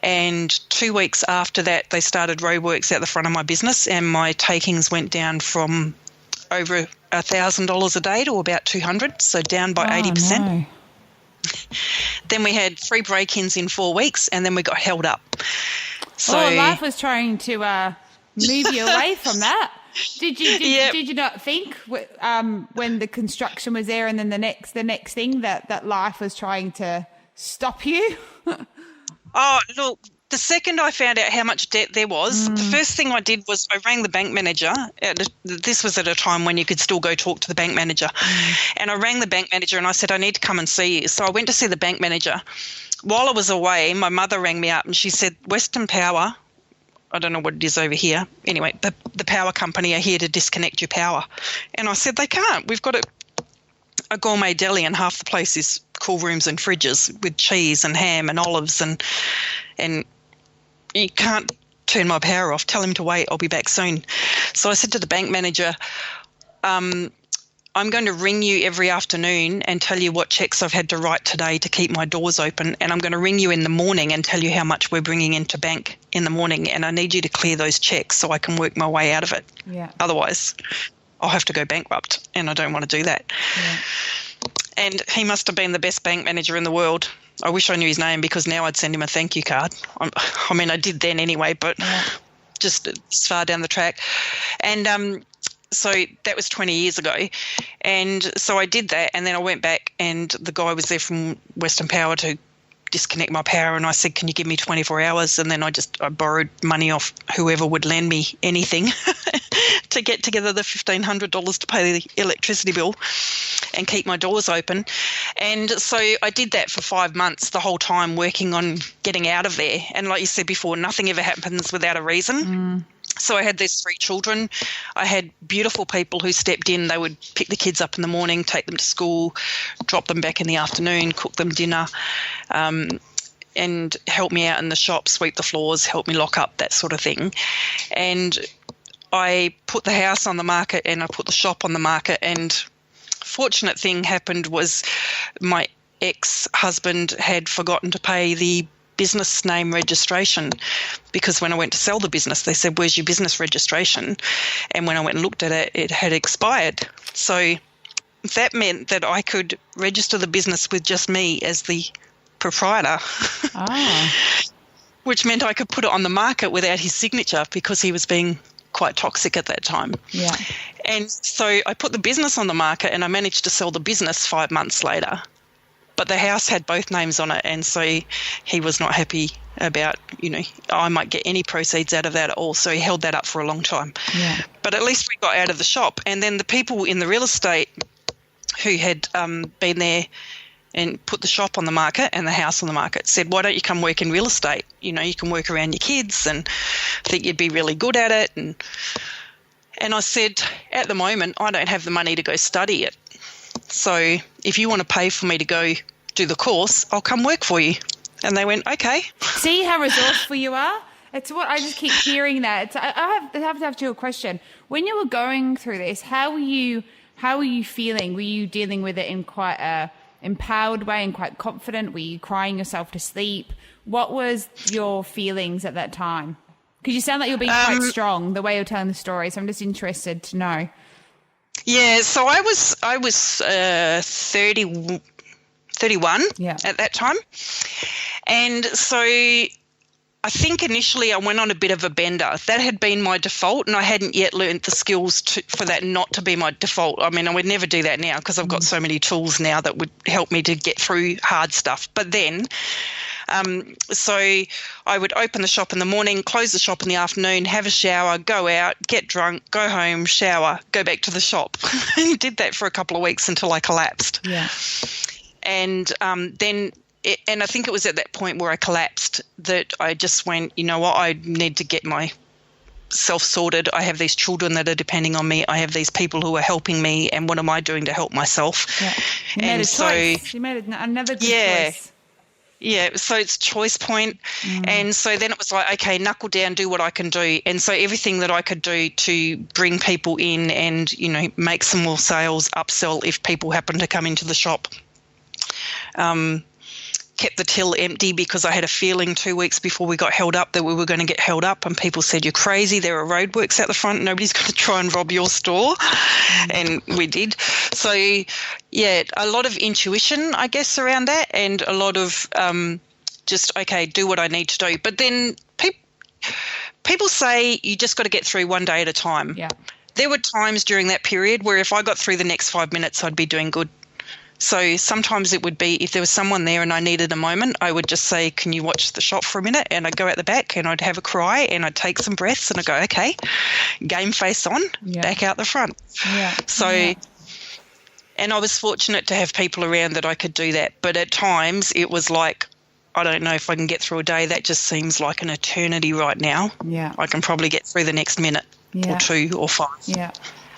And 2 weeks after that, they started roadworks out the front of my business, and my takings went down from over $1,000 a day to about 200, so down by 80%. No. Then we had 3 break-ins in 4 weeks, and then we got held up. So life was trying to move you away from that. Did you not think when the construction was there, and then the next thing that life was trying to stop you? Oh, look, the second I found out how much debt there was, the first thing I did was I rang the bank manager. This was at a time when you could still go talk to the bank manager. And I rang the bank manager and I said, I need to come and see you. So I went to see the bank manager. While I was away, my mother rang me up and she said, Western Power, I don't know what it is over here. Anyway, the power company are here to disconnect your power. And I said, they can't. We've got a gourmet deli, and half the place is cool rooms and fridges with cheese and ham and olives, and you can't turn my power off. Tell him to wait. I'll be back soon. So I said to the bank manager, I'm going to ring you every afternoon and tell you what checks I've had to write today to keep my doors open, and I'm going to ring you in the morning and tell you how much we're bringing into bank in the morning, and I need you to clear those checks so I can work my way out of it. Yeah. Otherwise, I'll have to go bankrupt, and I don't want to do that. Yeah. And he must have been the best bank manager in the world. I wish I knew his name, because now I'd send him a thank you card. I mean, I did then anyway, but just as far down the track. And so that was 20 years ago. And so I did that, and then I went back, and the guy was there from Western Power to disconnect my power, and I said, can you give me 24 hours? And then I borrowed money off whoever would lend me anything to get together the $1,500 to pay the electricity bill and keep my doors open. And so I did that for 5 months, the whole time working on getting out of there. And like you said before, nothing ever happens without a reason. So I had these 3 children. I had beautiful people who stepped in. They would pick the kids up in the morning, take them to school, drop them back in the afternoon, cook them dinner, and help me out in the shop, sweep the floors, help me lock up, that sort of thing. And I put the house on the market and I put the shop on the market, and fortunate thing happened was my ex-husband had forgotten to pay the business name registration, because when I went to sell the business, they said, where's your business registration? And when I went and looked at it, it had expired. So that meant that I could register the business with just me as the proprietor, which meant I could put it on the market without his signature, because he was being quite toxic at that time. Yeah. And so I put the business on the market and I managed to sell the business 5 months later. But the house had both names on it, and so he was not happy about, I might get any proceeds out of that at all. So he held that up for a long time. Yeah. But at least we got out of the shop. And then the people in the real estate who had been there and put the shop on the market and the house on the market said, why don't you come work in real estate? You can work around your kids and I think you'd be really good at it. And I said, at the moment, I don't have the money to go study it. So if you want to pay for me to go do the course, I'll come work for you. And they went, okay. See how resourceful you are? It's what I just keep hearing that. I have to ask you a question. When you were going through this, how were you feeling? Were you dealing with it in quite a empowered way and quite confident? Were you crying yourself to sleep? What was your feelings at that time? Because you sound like you're being quite strong, the way you're telling the story. So I'm just interested to know. Yeah, so I was 31 at that time. And so I think initially I went on a bit of a bender. That had been my default, and I hadn't yet learned the skills for that not to be my default. I mean, I would never do that now because I've got so many tools now that would help me to get through hard stuff. But then so I would open the shop in the morning, close the shop in the afternoon, have a shower, go out, get drunk, go home, shower, go back to the shop. And did that for a couple of weeks until I collapsed. Yeah. And then I think it was at that point where I collapsed that I just went, you know what, I need to get myself sorted. I have these children that are depending on me. I have these people who are helping me, and what am I doing to help myself? Yeah. You made a choice. You made another good choice. Yeah, so it's choice point. And so then it was like, okay, knuckle down, do what I can do. And so everything that I could do to bring people in and, make some more sales, upsell if people happen to come into the shop. Kept the till empty because I had a feeling 2 weeks before we got held up that we were going to get held up, and people said, you're crazy, there are roadworks out the front, nobody's going to try and rob your store. And we did. So yeah, a lot of intuition, I guess, around that, and a lot of just, okay, do what I need to do. But then people say you just got to get through one day at a time. Yeah. There were times during that period where if I got through the next 5 minutes, I'd be doing good. So sometimes it would be if there was someone there and I needed a moment, I would just say, can you watch the shop for a minute? And I'd go out the back and I'd have a cry and I'd take some breaths and I'd go, okay, game face on, back out the front. Yeah. So, and I was fortunate to have people around that I could do that. But at times it was like, I don't know if I can get through a day. That just seems like an eternity right now. Yeah. I can probably get through the next minute or 2 or 5. Yeah.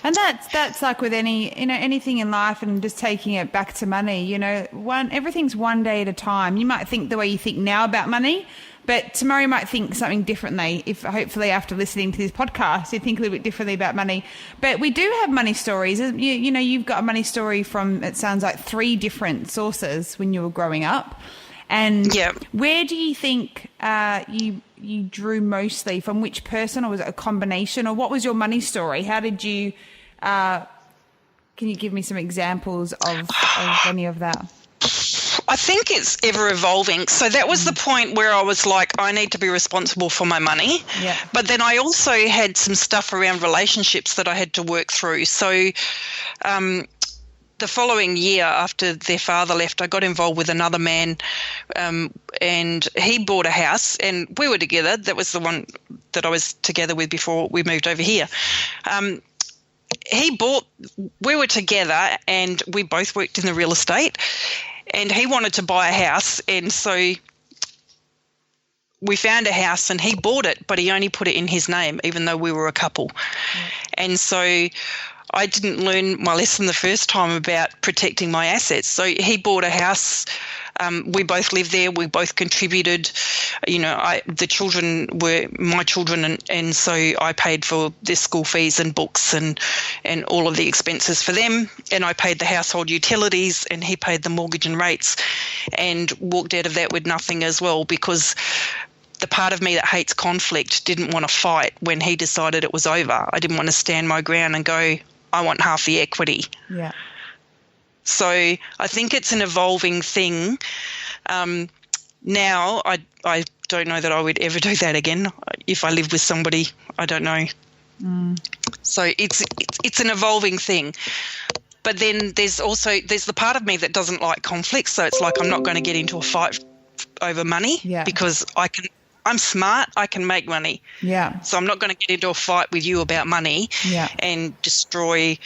And that's like with anything in life, and just taking it back to money, everything's one day at a time. You might think the way you think now about money, but tomorrow you might think something differently. If hopefully after listening to this podcast, you think a little bit differently about money. But we do have money stories. You've got a money story from, it sounds like, 3 different sources when you were growing up. And where do you think you drew mostly from? Which person, or was it a combination? Or what was your money story? How did you? Can you give me some examples of any of that? I think it's ever evolving. So that was the point where I was like, I need to be responsible for my money. Yeah. But then I also had some stuff around relationships that I had to work through. So the following year after their father left, I got involved with another man, and he bought a house, and we were together. That was the one that I was together with before we moved over here. We were together, and we both worked in the real estate, and he wanted to buy a house, and so we found a house and he bought it, but he only put it in his name, even though we were a couple. And so I didn't learn my lesson the first time about protecting my assets. So he bought a house. We both lived there. We both contributed. The children were my children, and so I paid for their school fees and books and all of the expenses for them. And I paid the household utilities, and he paid the mortgage and rates, and walked out of that with nothing as well, because the part of me that hates conflict didn't want to fight when he decided it was over. I didn't want to stand my ground and go, I want half the equity. Yeah. So I think it's an evolving thing. Now I don't know that I would ever do that again. If I live with somebody, I don't know So it's an evolving thing. But then there's the part of me that doesn't like conflict. So it's like I'm not going to get into a fight over money because I'm smart. I can make money. Yeah. So I'm not going to get into a fight with you about money and destroy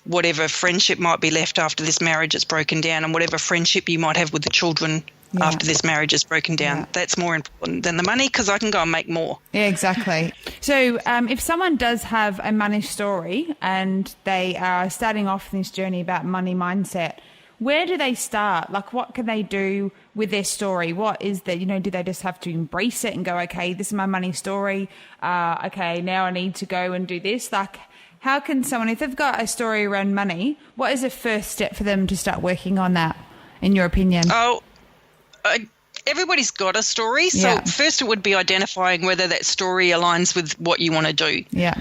whatever friendship might be left after this marriage is broken down, and whatever friendship you might have with the children after this marriage is broken down. Yeah. That's more important than the money, because I can go and make more. Yeah, exactly. So if someone does have a money story and they are starting off this journey about money mindset, where do they start? Like, what can they do with their story? What is that, do they just have to embrace it and go, okay, this is my money story. Okay, now I need to go and do this. Like, how can someone, if they've got a story around money, what is the first step for them to start working on that, in your opinion? Everybody's got a story. So first it would be identifying whether that story aligns with what you want to do. Yeah.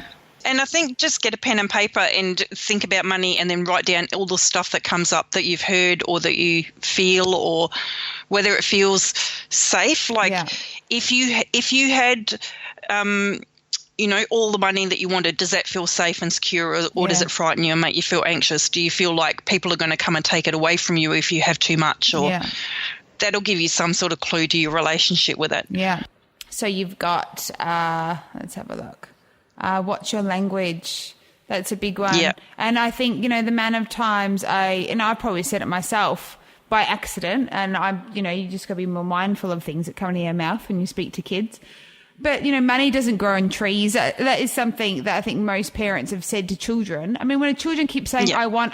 And I think just get a pen and paper and think about money, and then write down all the stuff that comes up that you've heard or that you feel, or whether it feels safe. Like if you had all the money that you wanted, does that feel safe and secure, or does it frighten you and make you feel anxious? Do you feel like people are going to come and take it away from you if you have too much? Or that'll give you some sort of clue to your relationship with it. Yeah. So you've got, let's have a look. What's your language? That's a big one. Yeah. And I think, the amount of times I probably said it myself by accident, and you just got to be more mindful of things that come into your mouth when you speak to kids. But, money doesn't grow on trees. That is something that I think most parents have said to children. I mean, when a children keep saying, I want,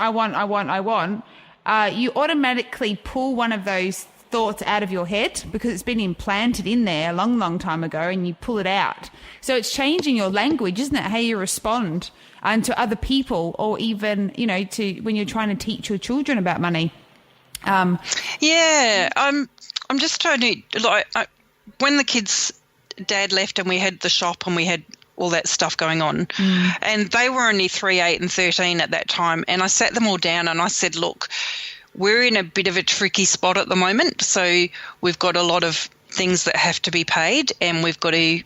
you automatically pull one of those thoughts out of your head because it's been implanted in there a long, long time ago, and you pull it out. So it's changing your language, isn't it? How you respond to other people, or even, to when you're trying to teach your children about money. I'm just trying to, when the kids' dad left and we had the shop and we had all that stuff going on, and they were only 3, 8 and 13 at that time, and I sat them all down and I said, look, we're in a bit of a tricky spot at the moment. So we've got a lot of things that have to be paid, and we've got to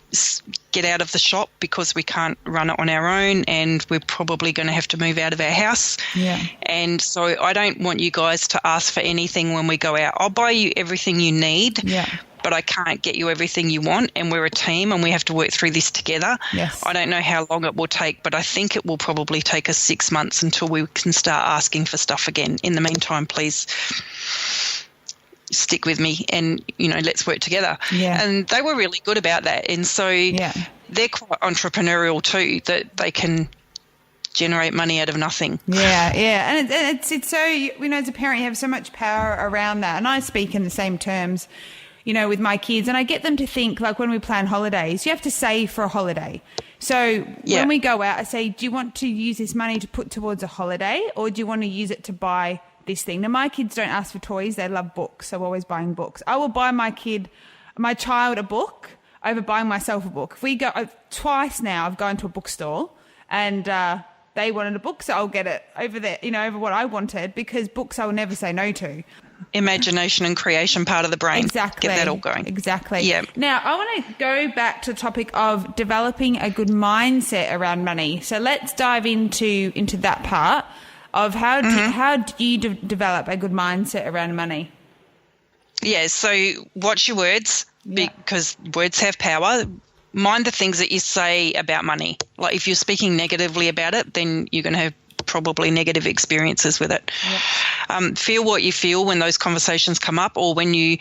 get out of the shop because we can't run it on our own, and we're probably going to have to move out of our house. Yeah. And so I don't want you guys to ask for anything when we go out. I'll buy you everything you need. Yeah. But I can't get you everything you want, and we're a team and we have to work through this together. Yes. I don't know how long it will take, but I think it will probably take us 6 months until we can start asking for stuff again. In the meantime, please stick with me and, let's work together. Yeah. And they were really good about that. And so they're quite entrepreneurial too, that they can generate money out of nothing. Yeah. And it's so, as a parent, you have so much power around that. And I speak in the same terms, with my kids, and I get them to think, like, when we plan holidays, you have to save for a holiday. So when we go out, I say, do you want to use this money to put towards a holiday, or do you want to use it to buy this thing? Now, my kids don't ask for toys. They love books. So I'm always buying books. I will buy my child a book over buying myself a book. If we go twice now, I've gone to a bookstore and, they wanted a book, so I'll get it over there, over what I wanted, because books I will never say no to. Imagination and creation part of the brain. Exactly. Get that all going. Exactly. Yeah. Now, I want to go back to the topic of developing a good mindset around money. So let's dive into that part of how do you develop a good mindset around money? Yeah, so watch your words, because words have power. Mind the things that you say about money. Like, if you're speaking negatively about it, then you're going to have probably negative experiences with it. Yep. Feel what you feel when those conversations come up, or when you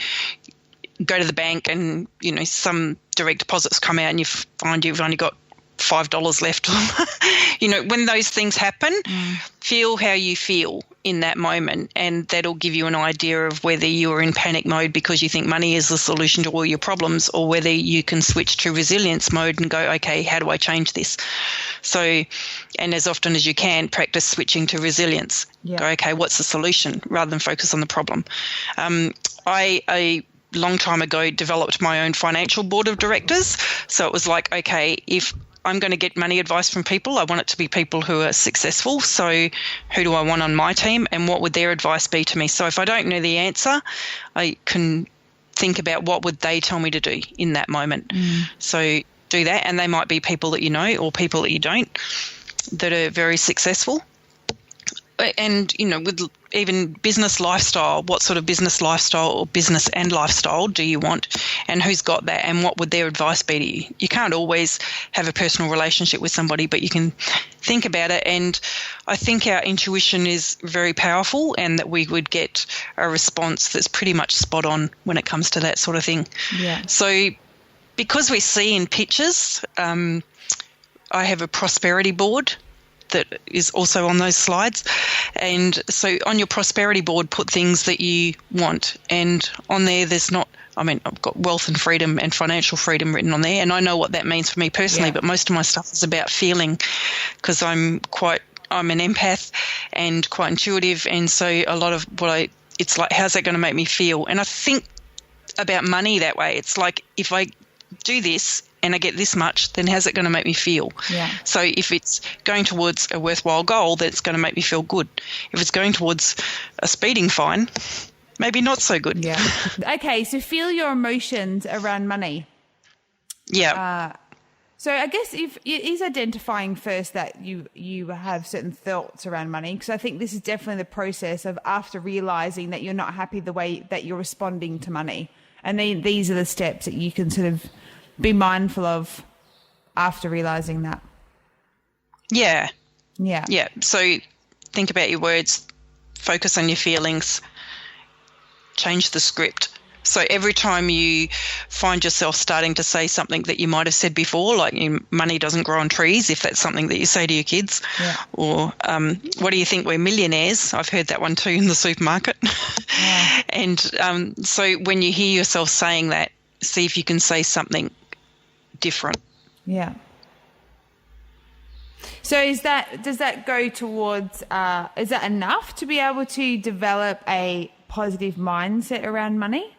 go to the bank and, some direct deposits come out and you find you've only got $5 left. When those things happen, feel how you feel in that moment, and that'll give you an idea of whether you're in panic mode because you think money is the solution to all your problems, or whether you can switch to resilience mode and go, okay, how do I change this? So, and as often as you can, practice switching to resilience. Yeah. Go, okay, what's the solution, rather than focus on the problem. I long time ago developed my own financial board of directors. So it was like, okay, if I'm going to get money advice from people, I want it to be people who are successful. So who do I want on my team, and what would their advice be to me? So if I don't know the answer, I can think about what would they tell me to do in that moment. So do that, and they might be people that you know or people that you don't that are very successful. And, with even business lifestyle, what sort of business lifestyle or business and lifestyle do you want, and who's got that, and what would their advice be to you? You can't always have a personal relationship with somebody, but you can think about it. And I think our intuition is very powerful, and that we would get a response that's pretty much spot on when it comes to that sort of thing. Yeah. So because we see in pictures, I have a prosperity board that is also on those slides. And so on your prosperity board, put things that you want. And on there, I've got wealth and freedom and financial freedom written on there. And I know what that means for me personally, but most of my stuff is about feeling, because I'm an empath and quite intuitive. And so a lot of it's like, how's that going to make me feel? And I think about money that way. It's like, if I do this and I get this much, then how's it going to make me feel? Yeah. So if it's going towards a worthwhile goal, that's going to make me feel good. If it's going towards a speeding fine, maybe not so good. Yeah. Okay, so feel your emotions around money. Yeah. So I guess if it is identifying first that you have certain thoughts around money, because I think this is definitely the process of after realizing that you're not happy the way that you're responding to money. And these are the steps that you can sort of be mindful of after realizing that. Yeah. Yeah. Yeah. So think about your words, focus on your feelings, change the script. So every time you find yourself starting to say something that you might have said before, like money doesn't grow on trees, if that's something that you say to your kids, or what do you think, we're millionaires? I've heard that one too in the supermarket. Yeah. And so when you hear yourself saying that, see if you can say something different. Yeah. So does that go towards, is that enough to be able to develop a positive mindset around money?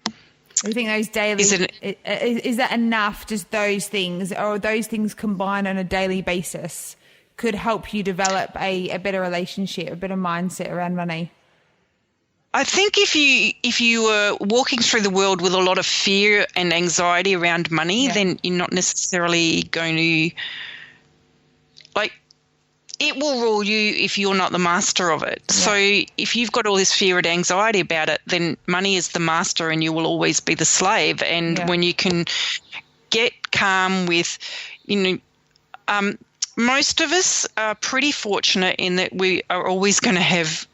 Do you think those daily, is that enough, just those things, or those things combined on a daily basis could help you develop a better relationship, a better mindset around money? I think if you were walking through the world with a lot of fear and anxiety around money, then you're not necessarily going to, it will rule you if you're not the master of it. Yeah. So if you've got all this fear and anxiety about it, then money is the master and you will always be the slave. And when you can get calm with, most of us are pretty fortunate in that we are always going to have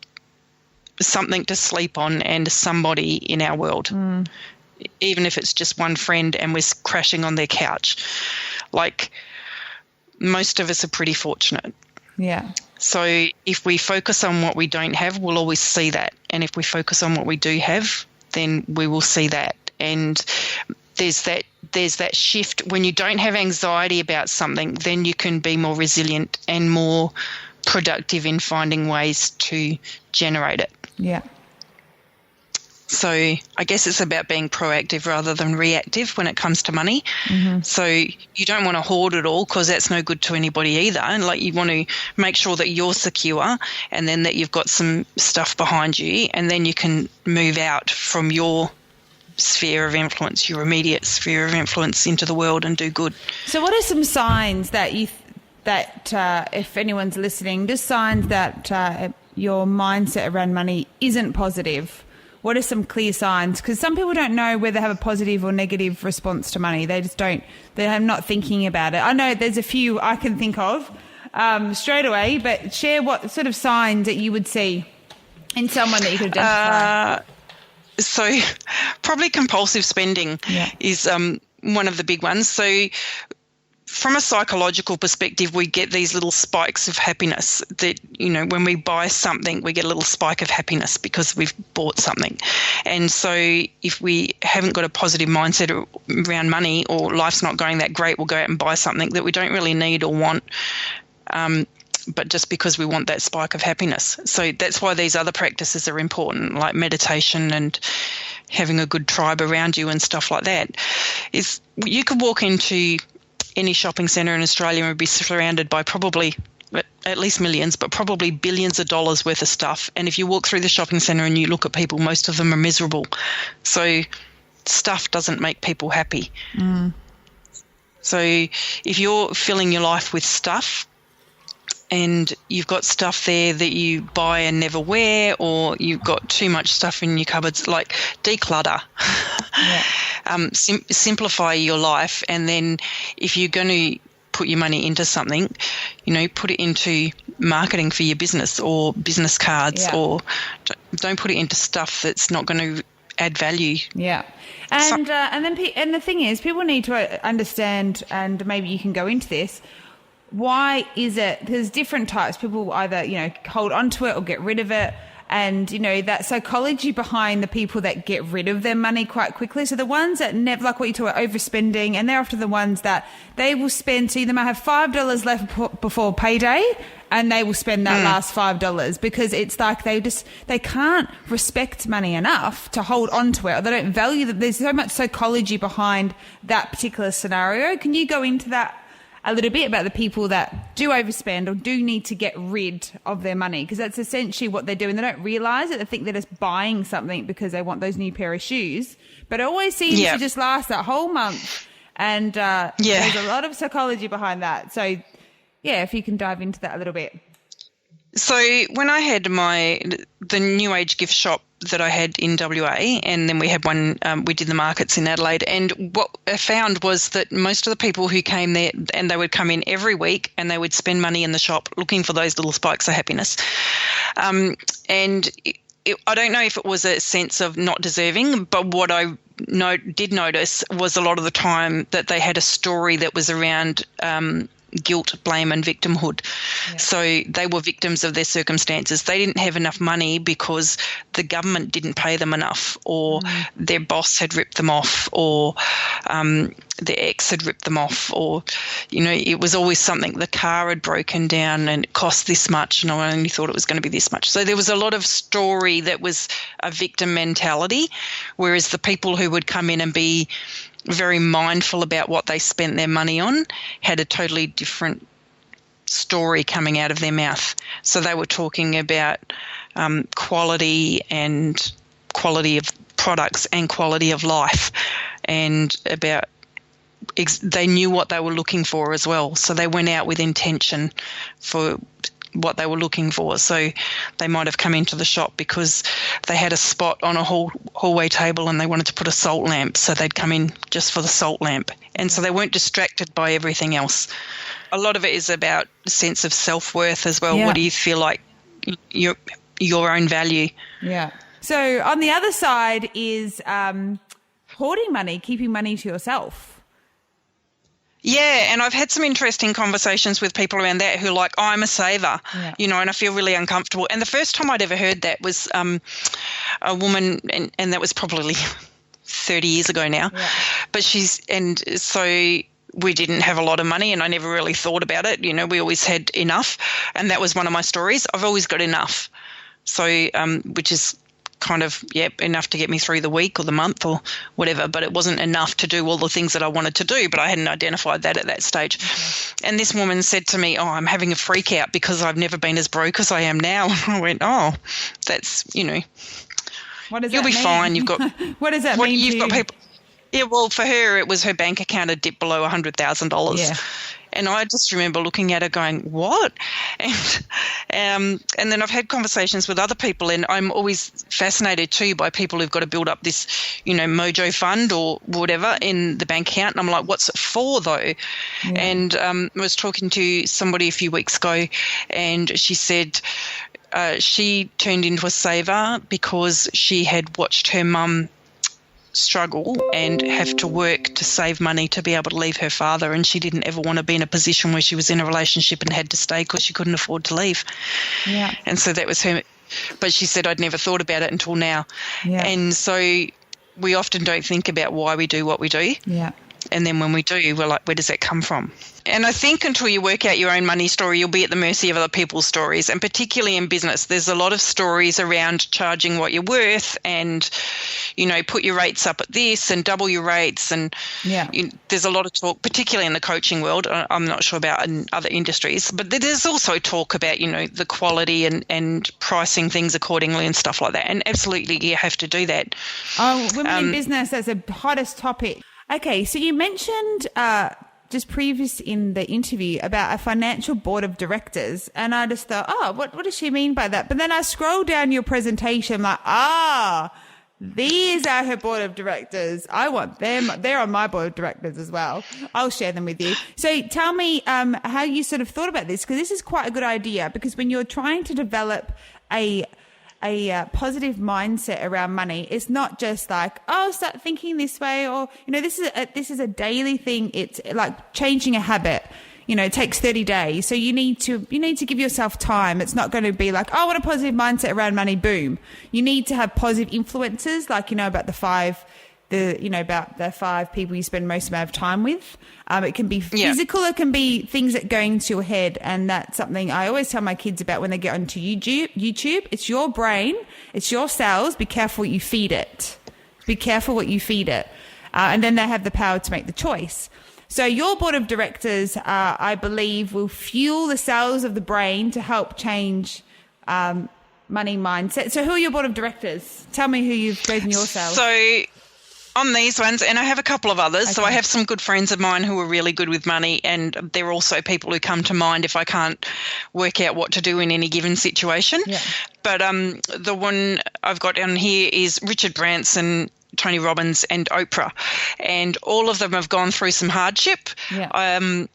something to sleep on and somebody in our world, even if it's just one friend and we're crashing on their couch. Most of us are pretty fortunate. Yeah. So if we focus on what we don't have, we'll always see that. And if we focus on what we do have, then we will see that. And there's that shift. When you don't have anxiety about something, then you can be more resilient and more productive in finding ways to generate it. Yeah. So I guess it's about being proactive rather than reactive when it comes to money. Mm-hmm. So you don't want to hoard it all, because that's no good to anybody either. And you want to make sure that you're secure, and then that you've got some stuff behind you, and then you can move out from your sphere of influence, your immediate sphere of influence, into the world and do good. So what are some signs that if anyone's listening, just signs that your mindset around money isn't positive? What are some clear signs? Because some people don't know whether they have a positive or negative response to money. They just don't. They're not thinking about it. I know there's a few I can think of straight away, but share what sort of signs that you would see in someone that you could identify. So probably compulsive spending is one of the big ones. So from a psychological perspective, we get these little spikes of happiness that, when we buy something, we get a little spike of happiness because we've bought something. And so if we haven't got a positive mindset around money, or life's not going that great, we'll go out and buy something that we don't really need or want, but just because we want that spike of happiness. So that's why these other practices are important, like meditation and having a good tribe around you and stuff like that. Is you could walk into any shopping centre in Australia and would be surrounded by probably at least millions, but probably billions of dollars worth of stuff. And if you walk through the shopping centre and you look at people, most of them are miserable. So stuff doesn't make people happy. So if you're filling your life with stuff and you've got stuff there that you buy and never wear, or you've got too much stuff in your cupboards, like declutter. Yeah. Simplify your life, and then if you're going to put your money into something, put it into marketing for your business or business cards, or don't put it into stuff that's not going to add value. Yeah. And the thing is, people need to understand, and maybe you can go into this, why is it there's different types. People either, hold on to it or get rid of it. And, that psychology behind the people that get rid of their money quite quickly. So the ones that never, like what you talk about, overspending, and they're often the ones that they will spend, so they might have $5 left before payday, and they will spend that last $5 because it's like they can't respect money enough to hold on to it, or they don't value that. There's so much psychology behind that particular scenario. Can you go into that a little bit about the people that do overspend or do need to get rid of their money? Because that's essentially what they're doing. They don't realise it. They think they're just buying something because they want those new pair of shoes. But it always seems to just last that whole month. And there's a lot of psychology behind that. So, if you can dive into that a little bit. So when I had the New Age gift shop that I had in WA, and then we had one, we did the markets in Adelaide, and what I found was that most of the people who came there, and they would come in every week and they would spend money in the shop looking for those little spikes of happiness. And I don't know if it was a sense of not deserving, but what I did notice was a lot of the time that they had a story that was around guilt, blame and victimhood. Yeah. So they were victims of their circumstances. They didn't have enough money because the government didn't pay them enough, or their boss had ripped them off, or their ex had ripped them off, or, it was always something. The car had broken down and it cost this much and I only thought it was going to be this much. So there was a lot of story that was a victim mentality, whereas the people who would come in and be very mindful about what they spent their money on had a totally different story coming out of their mouth. So they were talking about quality and quality of products and quality of life, and about they knew what they were looking for as well. So they went out with intention for what they were looking for. So they might have come into the shop because they had a spot on a hallway table and they wanted to put a salt lamp, so they'd come in just for the salt lamp. And so they weren't distracted by everything else. A lot of it is about a sense of self-worth as well. What do you feel like your own value? Yeah. So on the other side is hoarding money, keeping money to yourself. Yeah, and I've had some interesting conversations with people around that who are like, I'm a saver, and I feel really uncomfortable. And the first time I'd ever heard that was a woman, and that was probably 30 years ago now. Yeah. But so we didn't have a lot of money and I never really thought about it. We always had enough. And that was one of my stories. I've always got enough. So, which is kind of, enough to get me through the week or the month or whatever, but it wasn't enough to do all the things that I wanted to do, but I hadn't identified that at that stage. Okay. And this woman said to me, I'm having a freak out because I've never been as broke as I am now. And I went, that's, what does you'll that be mean? Fine. You've got, what does that mean? You've got people. Yeah, well, for her, it was her bank account had dipped below $100,000. Yeah. And I just remember looking at her going, what? And then I've had conversations with other people, and I'm always fascinated too by people who've got to build up this, mojo fund or whatever in the bank account. And I'm like, what's it for though? Yeah. And I was talking to somebody a few weeks ago, and she said she turned into a saver because she had watched her mum struggle and have to work to save money to be able to leave her father, and she didn't ever want to be in a position where she was in a relationship and had to stay because she couldn't afford to leave. Yeah. And so that was her, but she said, I'd never thought about it until now. Yeah. And so we often don't think about why we do what we do. Yeah. And then when we do, we're like, where does that come from? And I think until you work out your own money story, you'll be at the mercy of other people's stories. And particularly in business, there's a lot of stories around charging what you're worth and, put your rates up at this and double your rates. And there's a lot of talk, particularly in the coaching world. I'm not sure about in other industries, but there's also talk about, the quality and pricing things accordingly and stuff like that. And absolutely, you have to do that. Oh, women in business, that's the hottest topic. Okay, so you mentioned just previous in the interview about a financial board of directors. And I just thought, oh, what does she mean by that? But then I scrolled down your presentation, like, these are her board of directors. I want them. They're on my board of directors as well. I'll share them with you. So tell me how you sort of thought about this, because this is quite a good idea, because when you're trying to develop a positive mindset around money, it's not just like, oh, start thinking this way, or, you know, this is a daily thing. It's like changing a habit. You know, it takes 30 days. So you need to give yourself time. It's not going to be like, oh, I want a positive mindset around money. Boom. You need to have positive influences, like, you know, about the five people you spend most amount of time with. It can be physical. It can be things that go into your head. And that's something I always tell my kids about when they get onto YouTube. It's your brain. It's your cells. Be careful what you feed it. Be careful what you feed it. And then they have the power to make the choice. So your board of directors, I believe, will fuel the cells of the brain to help change money mindset. So who are your board of directors? Tell me who you've chosen your cells. So on these ones, and I have a couple of others. Okay. So I have some good friends of mine who are really good with money, and they're also people who come to mind if I can't work out what to do in any given situation. Yeah. But the one I've got down here is Richard Branson, Tony Robbins and Oprah, and all of them have gone through some hardship. Yeah.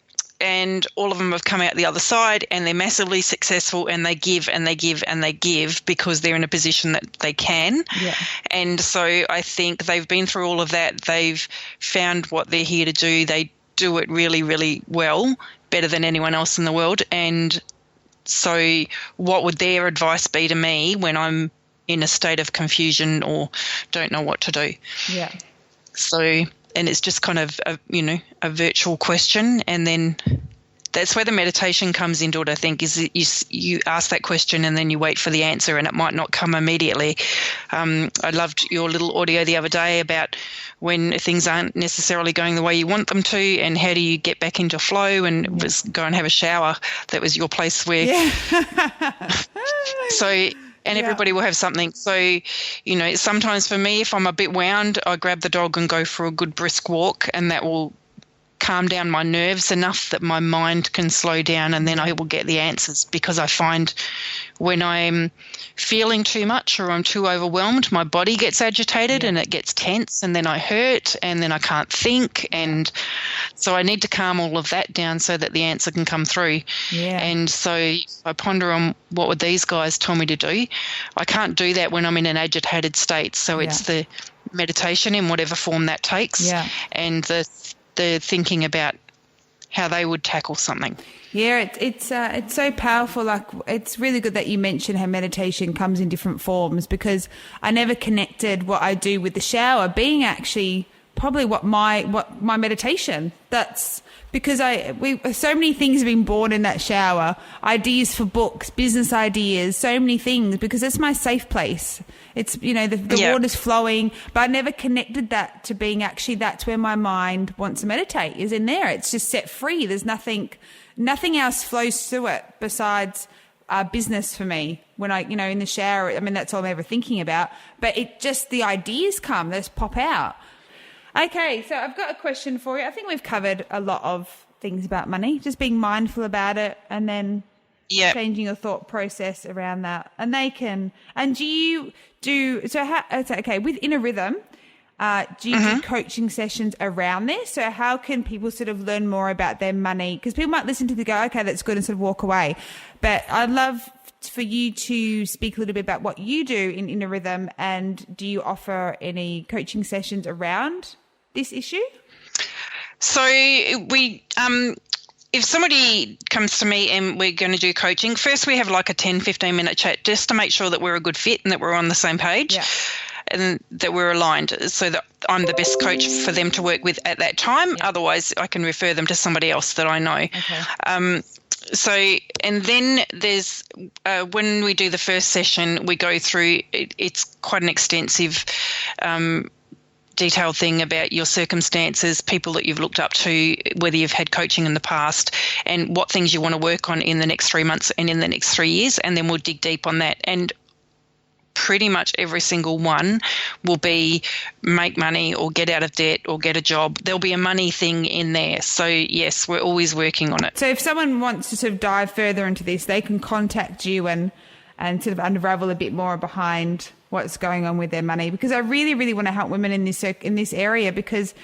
And all of them have come out the other side, and they're massively successful, and they give and they give and they give because they're in a position that they can. Yeah. And so I think they've been through all of that. They've found what they're here to do. They do it really, really well, better than anyone else in the world. And so what would their advice be to me when I'm in a state of confusion or don't know what to do? Yeah. So, and it's just kind of a virtual question, and then that's where the meditation comes into it, I think, is that you ask that question and then you wait for the answer, and it might not come immediately. I loved your little audio the other day about when things aren't necessarily going the way you want them to, and how do you get back into flow, and it was go and have a shower. That was your place where so. And everybody will have something. So, sometimes for me, if I'm a bit wound, I grab the dog and go for a good brisk walk, and that will calm down my nerves enough that my mind can slow down, and then I will get the answers, because I find when I'm feeling too much or I'm too overwhelmed, my body gets agitated and it gets tense, and then I hurt, and then I can't think. And so I need to calm all of that down so that the answer can come through. Yeah. And so I ponder on what would these guys tell me to do. I can't do that when I'm in an agitated state. So it's the meditation in whatever form that takes, and the thinking about how they would tackle something. Yeah, it's so powerful. Like, it's really good that you mentioned how meditation comes in different forms, because I never connected what I do with the shower being actually probably what my meditation. That's because so many things have been born in that shower. Ideas for books, business ideas, so many things, because it's my safe place. It's, the water's flowing, but I never connected that to being actually that's where my mind wants to meditate, is in there. It's just set free. There's nothing else flows through it besides business for me. When I, in the shower, I mean, that's all I'm ever thinking about, but the ideas come, they just pop out. Okay, so I've got a question for you. I think we've covered a lot of things about money, just being mindful about it, and then changing your thought process around that. And do you do, so how, okay, with Inner Rhythm, do you do coaching sessions around this? So how can people sort of learn more about their money? Because people might listen to the go, okay, that's good, and sort of walk away. But I'd love for you to speak a little bit about what you do in Inner Rhythm, and do you offer any coaching sessions around this issue? So we, if somebody comes to me and we're going to do coaching, first we have like a 10, 15-minute chat just to make sure that we're a good fit and that we're on the same page and that we're aligned, so that I'm the best coach for them to work with at that time. Yeah. Otherwise, I can refer them to somebody else that I know. Okay. So, and then there's, when we do the first session, we go through, it's quite an extensive detailed thing about your circumstances, people that you've looked up to, whether you've had coaching in the past, and what things you want to work on in the next 3 months and in the next 3 years, and then we'll dig deep on that. And pretty much every single one will be make money or get out of debt or get a job. There'll be a money thing in there. So, yes, we're always working on it. So if someone wants to sort of dive further into this, they can contact you and sort of unravel a bit more behind what's going on with their money, because I really, really want to help women in this area, because,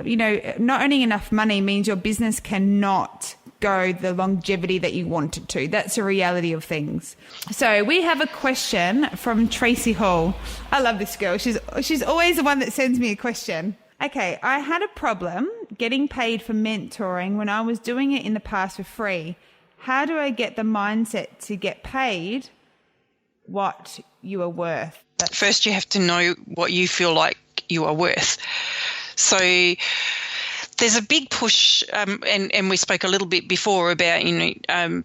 you know, not earning enough money means your business cannot go the longevity that you want it to. That's a reality of things. So we have a question from Tracy Hall. I love this girl. She's always the one that sends me a question. Okay, I had a problem getting paid for mentoring when I was doing it in the past for free. How do I get the mindset to get paid what you are worth? First, you have to know what you feel like you are worth. So there's a big push, and we spoke a little bit before about,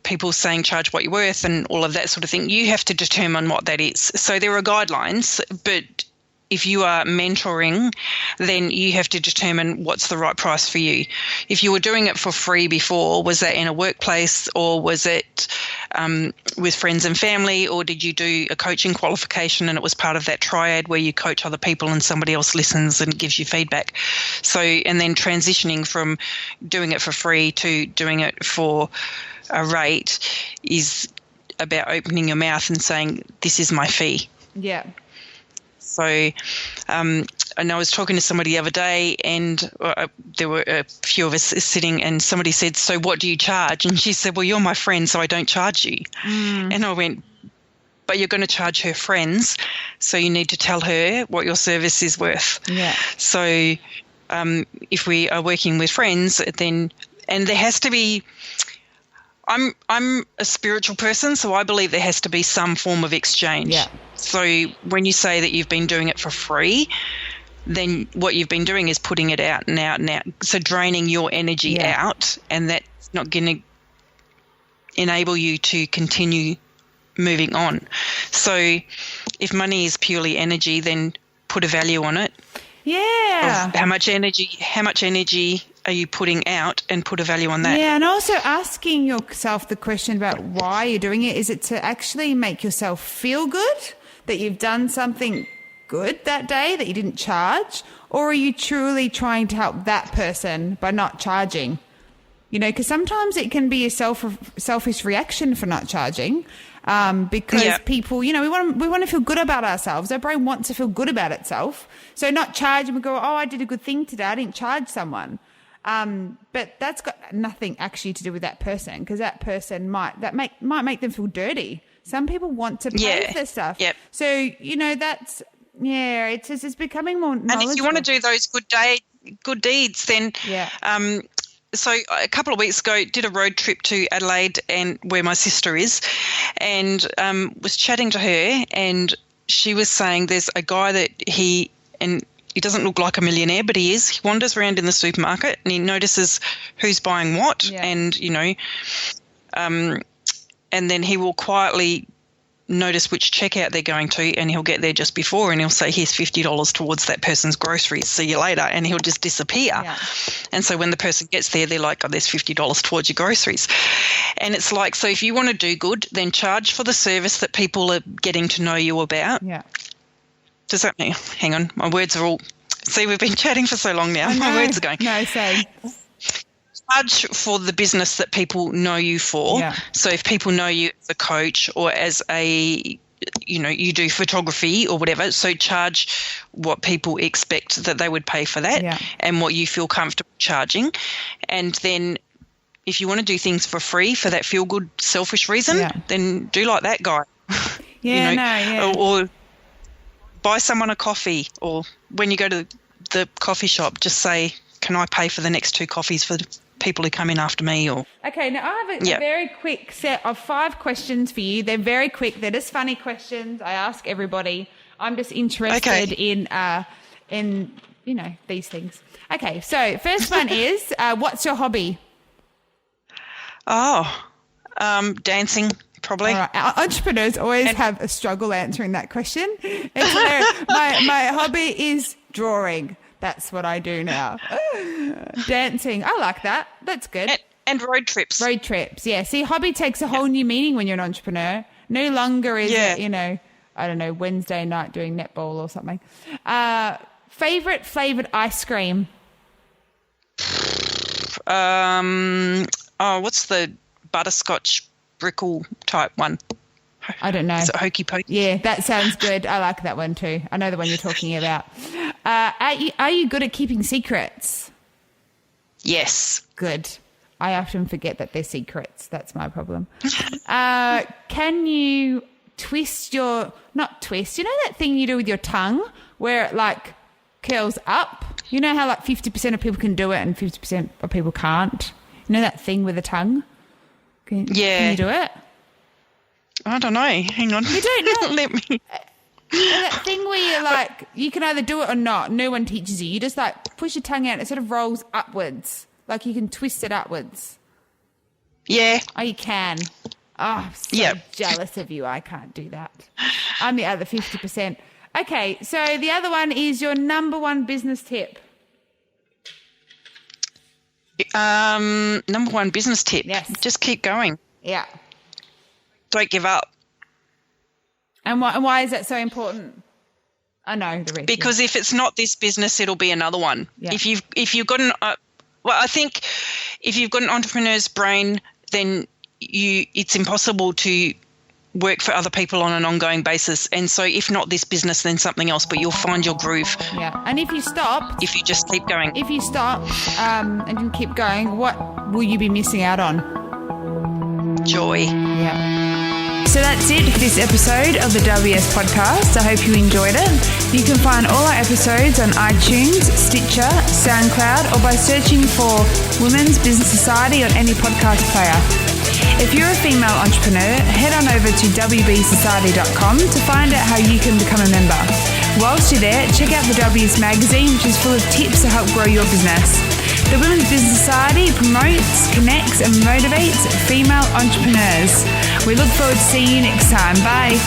people saying charge what you're worth and all of that sort of thing. You have to determine what that is. So there are guidelines, but if you are mentoring, then you have to determine what's the right price for you. If you were doing it for free before, was that in a workplace, or was it with friends and family, or did you do a coaching qualification and it was part of that triad where you coach other people and somebody else listens and gives you feedback? So, and then transitioning from doing it for free to doing it for a rate is about opening your mouth and saying, this is my fee. Yeah. So, and I was talking to somebody the other day, and there were a few of us sitting, and somebody said, so what do you charge? And she said, well, you're my friend, so I don't charge you. And I went, but you're going to charge her friends, so you need to tell her what your service is worth. Yeah. So if we are working with friends, then, and there has to be, I'm a spiritual person, so I believe there has to be some form of exchange. Yeah. So when you say that you've been doing it for free, then what you've been doing is putting it out and out and out. So draining your energy out, and that's not going to enable you to continue moving on. So if money is purely energy, then put a value on it. Yeah. Of how much energy are you putting out, and put a value on that. Yeah, and also asking yourself the question about why you're doing it. Is it to actually make yourself feel good that you've done something good that day that you didn't charge? Or are you truly trying to help that person by not charging? You know, because sometimes it can be a selfish reaction for not charging, because people, you know, we want to feel good about ourselves. Our brain wants to feel good about itself. So not charge, and we go, oh, I did a good thing today, I didn't charge someone. But that's got nothing actually to do with that person, because that person might make them feel dirty. Some people want to pay for stuff. Yep. So, you know, it's becoming more knowledgeable. And if you want to do those good deeds, then so a couple of weeks ago, did a road trip to Adelaide, and where my sister is, and was chatting to her, and she was saying there's a guy that he doesn't look like a millionaire, but he is. He wanders around in the supermarket and he notices who's buying what, and, you know, and then he will quietly notice which checkout they're going to, and he'll get there just before, and he'll say, here's $50 towards that person's groceries, see you later, and he'll just disappear. Yeah. And so when the person gets there, they're like, oh, there's $50 towards your groceries. And it's like, so if you want to do good, then charge for the service that people are getting to know you about. Yeah. Does that mean, hang on, my words are all, see, we've been chatting for so long now, my words are going. No, same. Charge for the business that people know you for. Yeah. So if people know you as a coach, or as a, you know, you do photography or whatever, so charge what people expect that they would pay for that, and what you feel comfortable charging. And then if you want to do things for free for that feel-good, selfish reason, then do like that guy. Yeah, you know, or buy someone a coffee, or when you go to the coffee shop, just say, can I pay for the next 2 coffees for the people who come in after me? Or okay, now I have a very quick set of 5 questions for you. They're very quick. They're just funny questions. I ask everybody. I'm just interested in you know, these things. Okay, so first one is, what's your hobby? Dancing. Probably. All right. Entrepreneurs always have a struggle answering that question. My hobby is drawing. That's what I do now. Dancing. I like that. That's good. And road trips. Road trips, yeah. See, hobby takes a whole new meaning when you're an entrepreneur. No longer is it, you know, I don't know, Wednesday night doing netball or something. Favorite flavored ice cream? What's the butterscotch brickle type one? I don't know. Is it Hokey Pokey? Yeah, that sounds good. I like that one too. I know the one you're talking about. Are you good at keeping secrets? Yes. Good. I often forget that they're secrets. That's my problem. Can you not twist, you know that thing you do with your tongue where it like curls up? You know how like 50% of people can do it and 50% of people can't? You know that thing with the tongue? Can you do it? I don't know. Hang on. You don't know? Let me. That thing where you're like, you can either do it or not. No one teaches you. You just like push your tongue out and it sort of rolls upwards. Like you can twist it upwards. Yeah. Oh, you can. Oh, I'm so jealous of you. I can't do that. I'm the other 50%. Okay, so the other one is your number one business tip. Number one business tip. Yes. Just keep going. Yeah. Don't give up. And why is that so important? I know the reason. Because if it's not this business, it'll be another one. Yeah. If you've got I think if you've got an entrepreneur's brain, then it's impossible to work for other people on an ongoing basis. And so if not this business, then something else, but you'll find your groove. Yeah. And if you stop, if you just keep going. If you stop and you keep going, what will you be missing out on? Joy. Yeah. So that's it for this episode of the WBS podcast. I hope you enjoyed it. You can find all our episodes on iTunes, Stitcher, SoundCloud, or by searching for Women's Business Society on any podcast player. If you're a female entrepreneur, head on over to WBSociety.com to find out how you can become a member. Whilst you're there, check out the WBS magazine, which is full of tips to help grow your business. The Women's Business Society promotes, connects, and motivates female entrepreneurs. We look forward to seeing you next time. Bye.